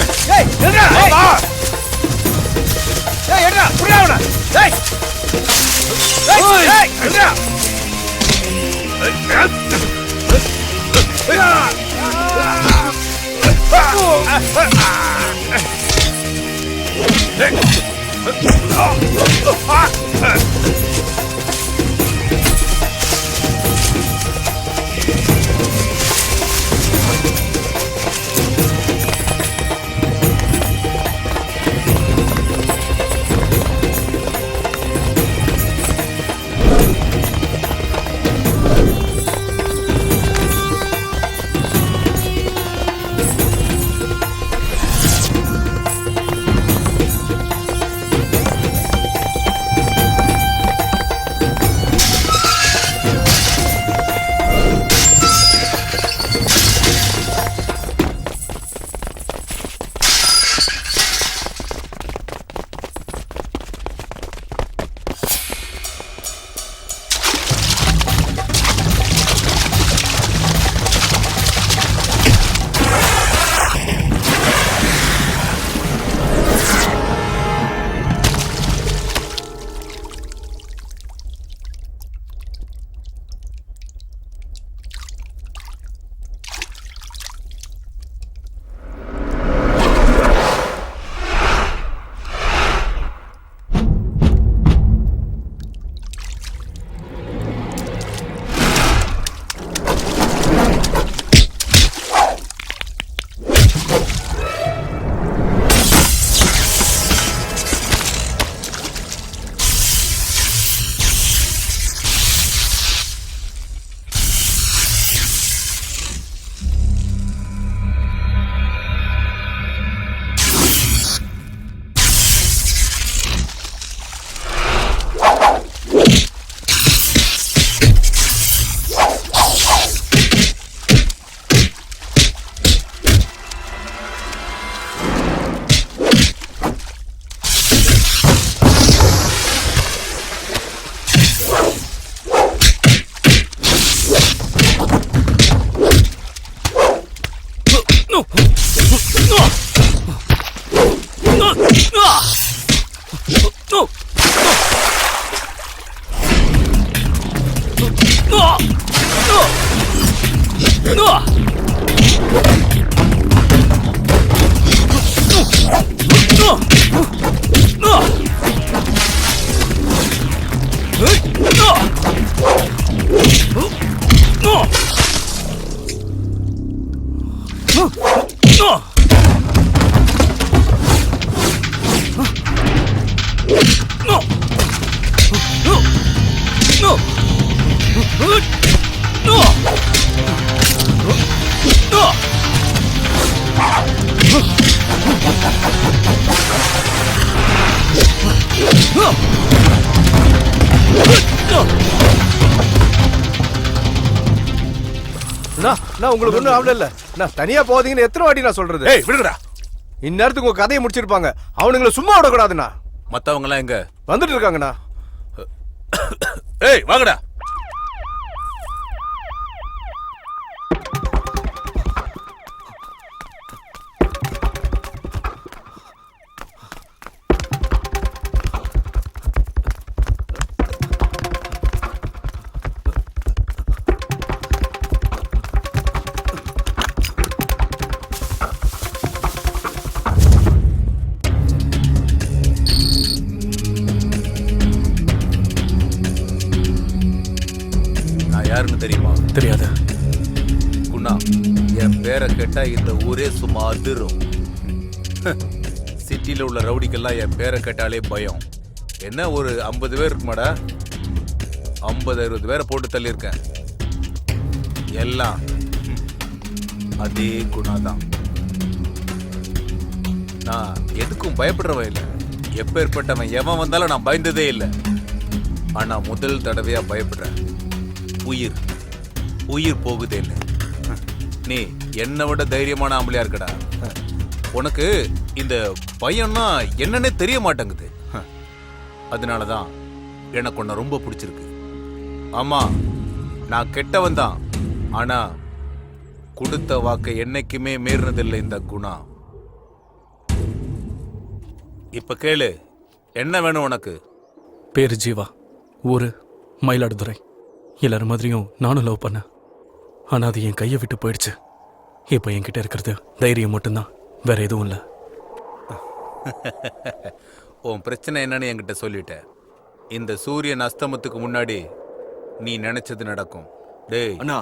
நான் உங்களுக்கு ஒண்ணும் ஆவல இல்ல. நான் தனியா போதீங்கன்னு எத்தனை வாட்டி நான் சொல்றது? ஏய் விடுங்கடா. இந்நேரத்துக்கு உங்க கதையை முடிச்சிருப்பாங்க. அவனுங்களை சும்மா விடக்கூடாதுண்ணா. மத்தவங்க எல்லாம் எங்க? வந்துட்டு இருக்காங்கண்ணா. ஏய் வாங்கடா. என் பேரை கேட்டா இந்த ஊரே சும்மா அதிரும். சிட்டில உள்ள ரவுடிக்கெல்லாம் என் பேரை கேட்டாலே பயம். என்ன ஒரு 50 பேர் இருக்குமாடா? 50-60 பேரை போட்டு தள்ளியிருக்கேன். எல்லாம் அதே குணாதான். நான் எதுக்கும் பயப்படுறவன் இல்லை. எப்பேற்பட்டவன் எவன் வந்தாலும் நான் பயந்ததே இல்லை. ஆனா முதல் தடவையா பயப்படுறேன். உயிர் உயிர் போகுதே இல்லை. நீ என்னை விட தைரியமான ஆம்பளையா இருக்கடா. உனக்கு இந்த பயம்னா என்னன்னே தெரிய மாட்டேங்குது. அதனாலதான் எனக்கு உன்னை ரொம்ப பிடிச்சிருக்கு. ஆமா, நான் கெட்டவன் தான். ஆனா கொடுத்த வாக்கை என்னைக்குமே மீறினதில்லை இந்த குணா. இப்ப கேளு, என்ன வேணும் உனக்கு? பேரு ஜீவா, ஊரு மயிலாடுதுறை. எல்லாரும் மாதிரியும் நானும் லவ் பண்ணேன். ஆனா அது என் கையை விட்டு போயிடுச்சு. இப்போ என்கிட்ட இருக்கிறது தைரியம் மட்டும்தான், வேற எதுவும் இல்லை. உன் பிரச்சனை என்னன்னு என்கிட்ட சொல்லிட்ட. இந்த சூரியன் அஸ்தமத்துக்கு முன்னாடி நீ நினைச்சது நடக்கும். டேய் அண்ணா.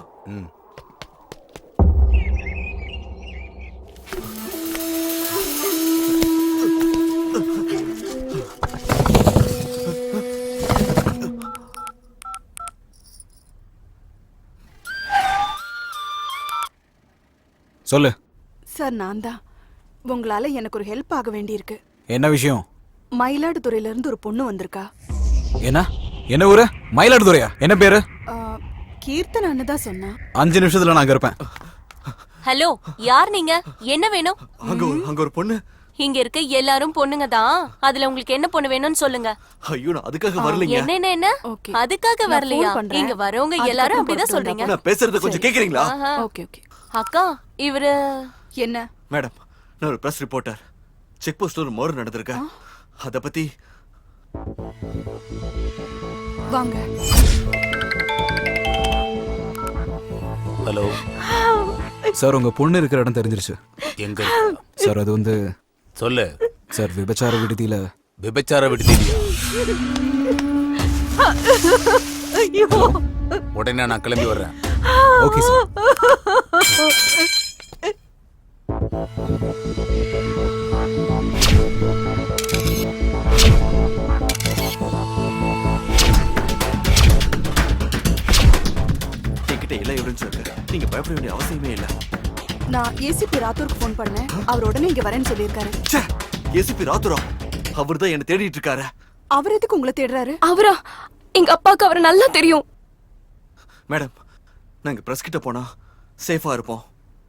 சொல்லு. சார், நான் தான். உங்களால எனக்கு ஒரு ஹெல்ப் ஆக வேண்டியிருக்கு. என்ன விஷயம்? மயிலாடுதுறையில இருந்து ஒரு பொண்ணு வந்திருக்கா. என்ன ஊரு? மயிலாடுதுறையா? என்ன பேரு? கீர்த்தனான்னு தான் சொன்னா. 5 நிமிஷத்துல நான் இருப்பேன். ஹலோ, யார் நீங்க? என்ன வேணும்? அங்க ஒரு பொண்ணு. இங்க இருக்க எல்லாரும் பொண்ணுங்க தான். அதுல உங்களுக்கு என்ன பொண்ணு வேணும்னு சொல்லுங்க. ஐயோ, நான் அதுக்காக வரலைங்க. என்ன அதுக்காக வரலையா? இங்க வரவங்க எல்லாரும் அப்படிதான் சொல்றீங்க. நான் பேசுறத கொஞ்சம் கேக்குறீங்களா? Okay okay. அக்கா, இவரு என்ன? மேடம், நான் ஒரு பிரஸ் ரிப்போர்ட்டர். செக் போஸ்ட்ல ஒரு மர்டர் நடந்திருக்கு. அத பத்தி. வாங்க. ஹலோ சார், உங்க பொண்ணு இருக்கிற இடம் தெரிஞ்சிருச்சு. எங்க சார்? அது வந்து சொல்லு சார், விபச்சார விடுதியில. விபச்சார விடுதியிலையா? உடனே நான் கிளம்பி வர்றேன். Okay sir. என்கிட்ட எல்லா எவிடன்ஸும் இருக்கு. நீங்க பயப்பட வேண்டிய அவசியமே இல்ல. நான் ஏசிபி ராத்தூருக்கு ஃபோன் பண்ணேன். அவர் உடனே இங்க வரேன்னு சொல்லியிருக்காரு. ஏசிபி ராத்தூரா? அவர் தான் என்ன தேடிட்டு இருக்காரு. அவர் எதுக்கு உங்களை தேடுறாரு? அவரா? எங்க அப்பாவுக்கு அவரை நல்லா தெரியும். மேடம், நாங்க பிரஸ் கிட்ட போனா சேஃபா இருப்போம்.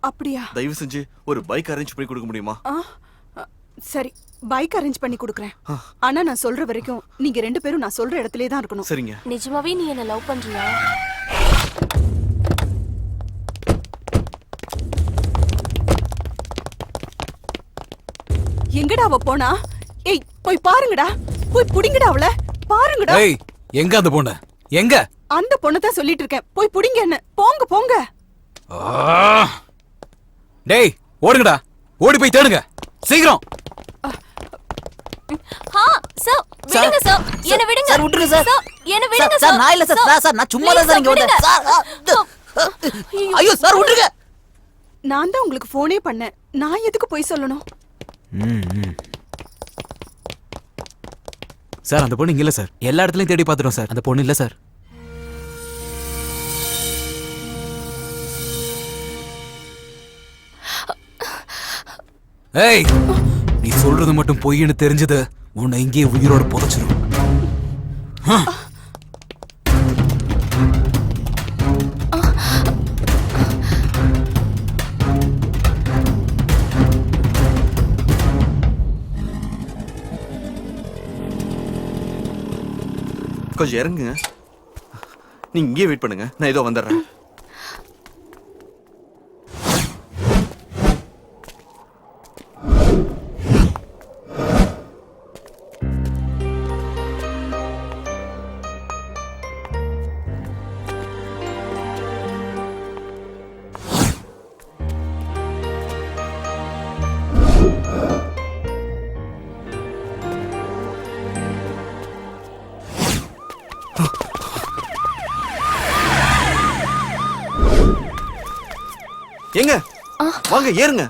அப்படியா? தயவு செஞ்சு ஒரு பைக் அரேஞ்ச் பண்ணி கொடுக்க முடியுமா? சரி, பைக் அரேஞ்ச் பண்ணி கொடுக்குறேன். ஆனா நான் சொல்ற வரைக்கும் நீங்க 2 பேரும் நான் சொல்ற இடத்துலயே தான் இருக்கணும். சரிங்க. நிஜமாவே நீ என்ன லவ் பண்றியா? எங்கடா அவ போனா? ஏய், போய் பாருங்கடா. போய் புடிங்கடா அவள. பாருங்கடா. ஏய், எங்க அந்த பொண்ணு? எங்க? அந்த பொண்ணு தான் சொல்லிட்டு இருக்கேன். போய் புடிங்க என்ன. போங்க போங்க. டேய், ஓடுங்கடா. ஓடி போய் தேடுங்க. சீக்கிரம். சார், விடுங்க சார். என்ன விடுங்க. சார், விட்டுருங்க சார். என்ன விடுங்க சார். நான் இல்ல சார். சார், நான் சும்மா தான் சார் இங்க வந்தேன். சார், ஐயோ சார், விட்டுருங்க. நான் தான் உங்களுக்கு போனே பண்ணேன். நான் எதுக்கு போய் சொல்லணும்? சார், அந்த பொண்ணு இங்க இல்ல சார். எல்லா இடத்துலயும் தேடி பார்த்துட்டோம் சார். அந்த பொண்ணு இல்ல சார். ஏய், நீ சொல்றது மட்டும் பொய்ன்னு தெரிஞ்சது உன்னை இங்கேயே உயிரோட புதைச்சிரும். கொஞ்சம் இறங்குங்க. நீங்க இங்கேயே வெயிட் பண்ணுங்க. நான் ஏதோ வந்துடுறேன். எங்க வாங்க ஏறுங்க.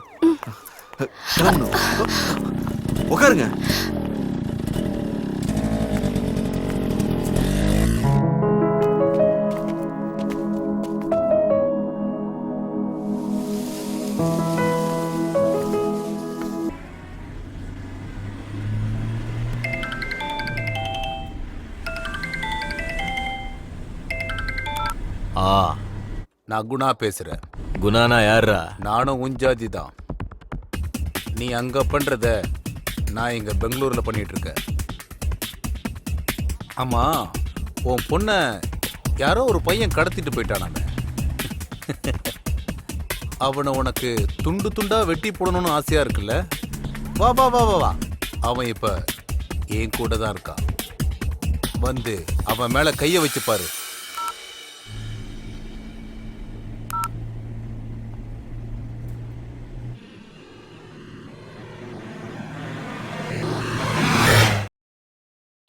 கிளம்பணும். உட்காருங்க. நான் குணா பேசுறேன். குணானா யாரா? நானும் உஞ்சாதி தான். நீ அங்க பண்றத நான் இங்க பெங்களூர்ல பண்ணிட்டு இருக்கேன். ஆமா, உன் பொண்ண யாரோ ஒரு பையன் கடத்திட்டு போயிட்டானாமே. அவனை உனக்கு துண்டு துண்டா வெட்டி போடணும்னு ஆசையா இருக்குல்ல? வா வா வா வா வா. அவன் இப்ப என் கூட தான் இருக்கான். வந்து அவன் மேல கைய வச்சு பாரு.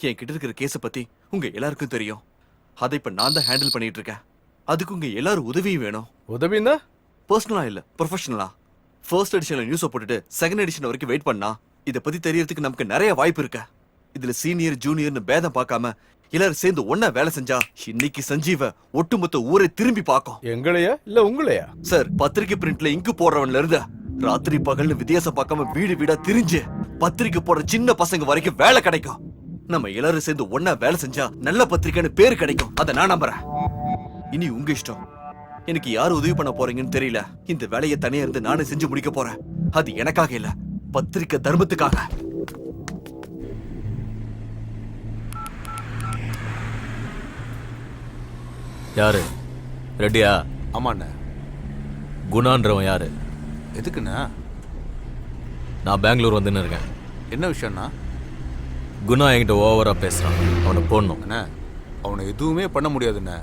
என் கிட்ட இருக்கிற கேஸ பத்தி உங்க எல்லாருக்கும் தெரியும். அதை இப்ப நான் தான் ஹேண்டில் பண்ணிட்டு இருக்கேன். அதுக்கு உங்க எல்லாரும் உதவியும் வேணும். உதவினா பர்சனலா இல்ல, ப்ரொஃபஷனலா. ஃபர்ஸ்ட் எடிஷன்ல நியூஸை போட்டுட்டு செகண்ட் எடிஷன் வரைக்கும் வெயிட் பண்ணா இத பத்தி தெரியறதுக்கு நமக்கு நிறைய வாய்ப்பு இருக்கு. இதுல சீனியர் ஜூனியர்னு பேதம் பார்க்காம எல்லாரும் சேர்ந்து ஒன்னா வேலை செஞ்சா இன்னைக்கு சஞ்சீவ ஒட்டுமொத்த ஊரை திரும்பி பார்க்கும். எங்களையா இல்ல உங்களையா? சார், பத்திரிக்கை பிரிண்ட்ல இங்கு போடுறவன்ல இருந்து ராத்திரி பகல்னு வித்தியாசம் பார்க்காம வீடு வீடா திரிஞ்சு பத்திரிக்கை போடுற சின்ன பசங்க வரைக்கும் வேலை கிடைக்கும். நம்ம எல்லாரும் சேர்ந்து ஒன்னா வேலை செஞ்சா நல்ல பத்திரிக்கைன்னு பேரு கிடைக்கும். அதை நான் நம்புறேன். இனி உங்க இஷ்டம். எனக்கு யாரு உதவி பண்ண போறீங்கன்னு தெரியல. இந்த வேலையை தனியா இருந்து நானே செஞ்சு முடிக்க போறேன். அது எனக்காக இல்ல, பத்திரிக்கை தர்மத்துக்காக. யாரு? ரெடியா? ஆமாண்ண. குணான்றவன் யாரு? எதுக்குண்ணா? நான் பெங்களூர் வந்துன்னு இருக்கேன். என்ன விஷயம்னா? குணா என்கிட்ட ஓவரா பேசுறான். அவனை போடணும். அண்ணா, அவனை எதுவுமே பண்ண முடியாதுண்ணே.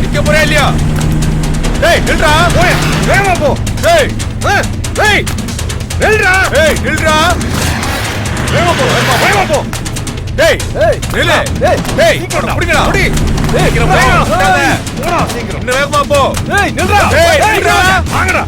நிக்க போறியா இல்லையா? நில்றா, வேகமா போ. நில்றா, நில்றா, வேகமா போ, வேகமா போ. நில்லு, பிடிக்கடா, பிடி. இன்னும் வேகமா போ. நில்றா, வாங்கடா.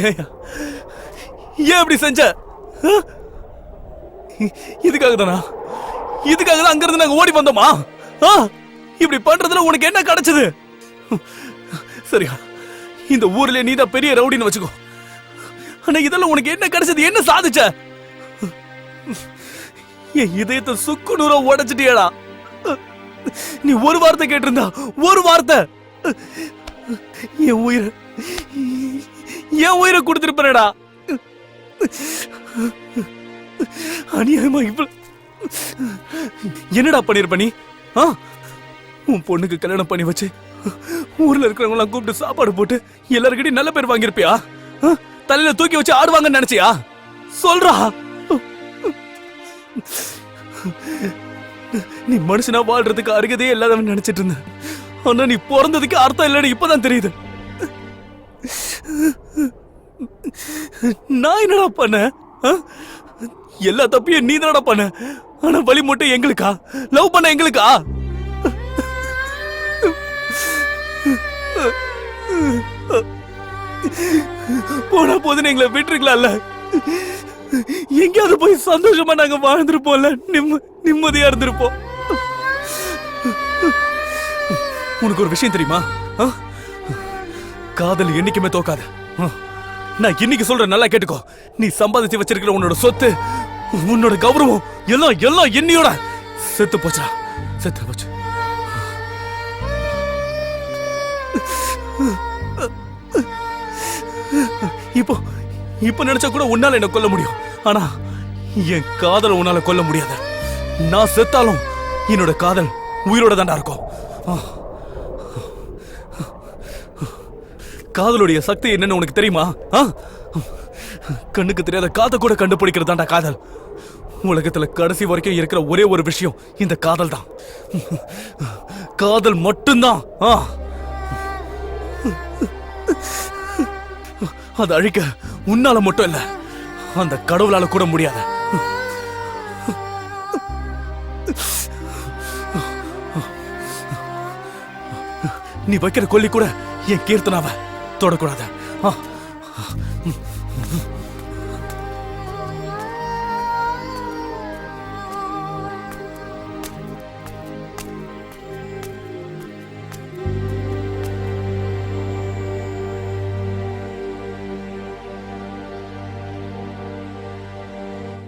ஏன் அப்படி செஞ்ச? இதுக்காக தானா? இதுக்காக தான் அங்க இருந்து நாங்க ஓடி வந்தோமா? இப்படி பண்றதுல உனக்கு என்ன கிடைச்சது? சரியா, இந்த ஊர்ல நீதான் பெரிய ரவுடின்னு வச்சுக்கோ. ஆனா இதெல்லாம் உனக்கு என்ன கிடைச்சது? என்ன சாதிச்ச? என் இதயத்தை சுக்கு நூறா உடைச்சிட்டியடா. நீ ஒரு வார்த்தை கேட்டிருந்தா, ஒரு வார்த்தை, என் உயிரை கொடுத்திருப்பேடா. அநியாயமா இவ்வளவு என்னடா பண்ணிருப்ப நீ? உன் பொண்ணுக்கு கல்யாணம் பண்ணி வச்சு ஊர்ல இருக்கிறவங்க எல்லாம் கூப்பிட்டு சாப்பாடு போட்டு எல்லாருக்கிட்டையும் நல்ல பேர் வாங்கியிருப்பியா? தலையில தூக்கி வச்சு ஆடுவாங்கன்னு நினைச்சியா? சொல்றா. நீ மனுஷனா வாழ்றதுக்கு அருகதே இல்லாதவன் நினைச்சிட்டு இருந்த. ஆனா நீ பிறந்ததுக்கு அர்த்தம் இல்லைன்னு இப்பதான் தெரியுது. நான் என்னடா பண்ண? எல்லா தப்பையும் நீ தானடா பண்ண. ஆனா வலி மட்டும் எங்களுக்கா? லவ் பண்ண எங்களுக்கா? போனா போதுன்னு எங்களை விட்டுருக்கலாம்ல. எங்கேயாவது போய் சந்தோஷமா நாங்க வாழ்ந்துருப்போம்ல, நிம்மதியா இருந்திருப்போம். உனக்கு ஒரு விஷயம் தெரியுமா? காதல் என்னைக்குமே தோக்காது. நான் இன்னைக்கு சொல்றேன், நல்லா கேட்டுக்கோ. நீ சம்பாதிச்சு வச்சிருக்கிற உன்னோட சொத்து, உன்னோட கௌரவம் எல்லாம் எல்லாம் என்னையோட செத்து போச்சா, செத்து போச்சு. இப்போ இப்போ நினைச்சா கூட உன்னால என்ன கொல்ல முடியும். ஆனா என் காதலை உன்னால கொல்ல முடியாது. நான் செத்தாலும் என்னோட காதல் உயிரோட தாண்டா இருக்கும். காதலுடைய சக்தி என்னன்னு உனக்கு தெரியுமா? கண்ணுக்கு தெரியாத காதை கூட கண்டுபிடிக்கிறதாண்டா காதல். உலகத்துல கடைசி வரைக்கும் இருக்கிற ஒரே ஒரு விஷயம் இந்த காதல் தான். காதல் மட்டும்தான். அதை அழிக்க உன்னால மட்டும் இல்ல, அந்த கடவுளால கூட முடியாது. நீ வைக்கிற கொல்லி கூட என் கீர்த்தனாவை தொடக்கூடாது.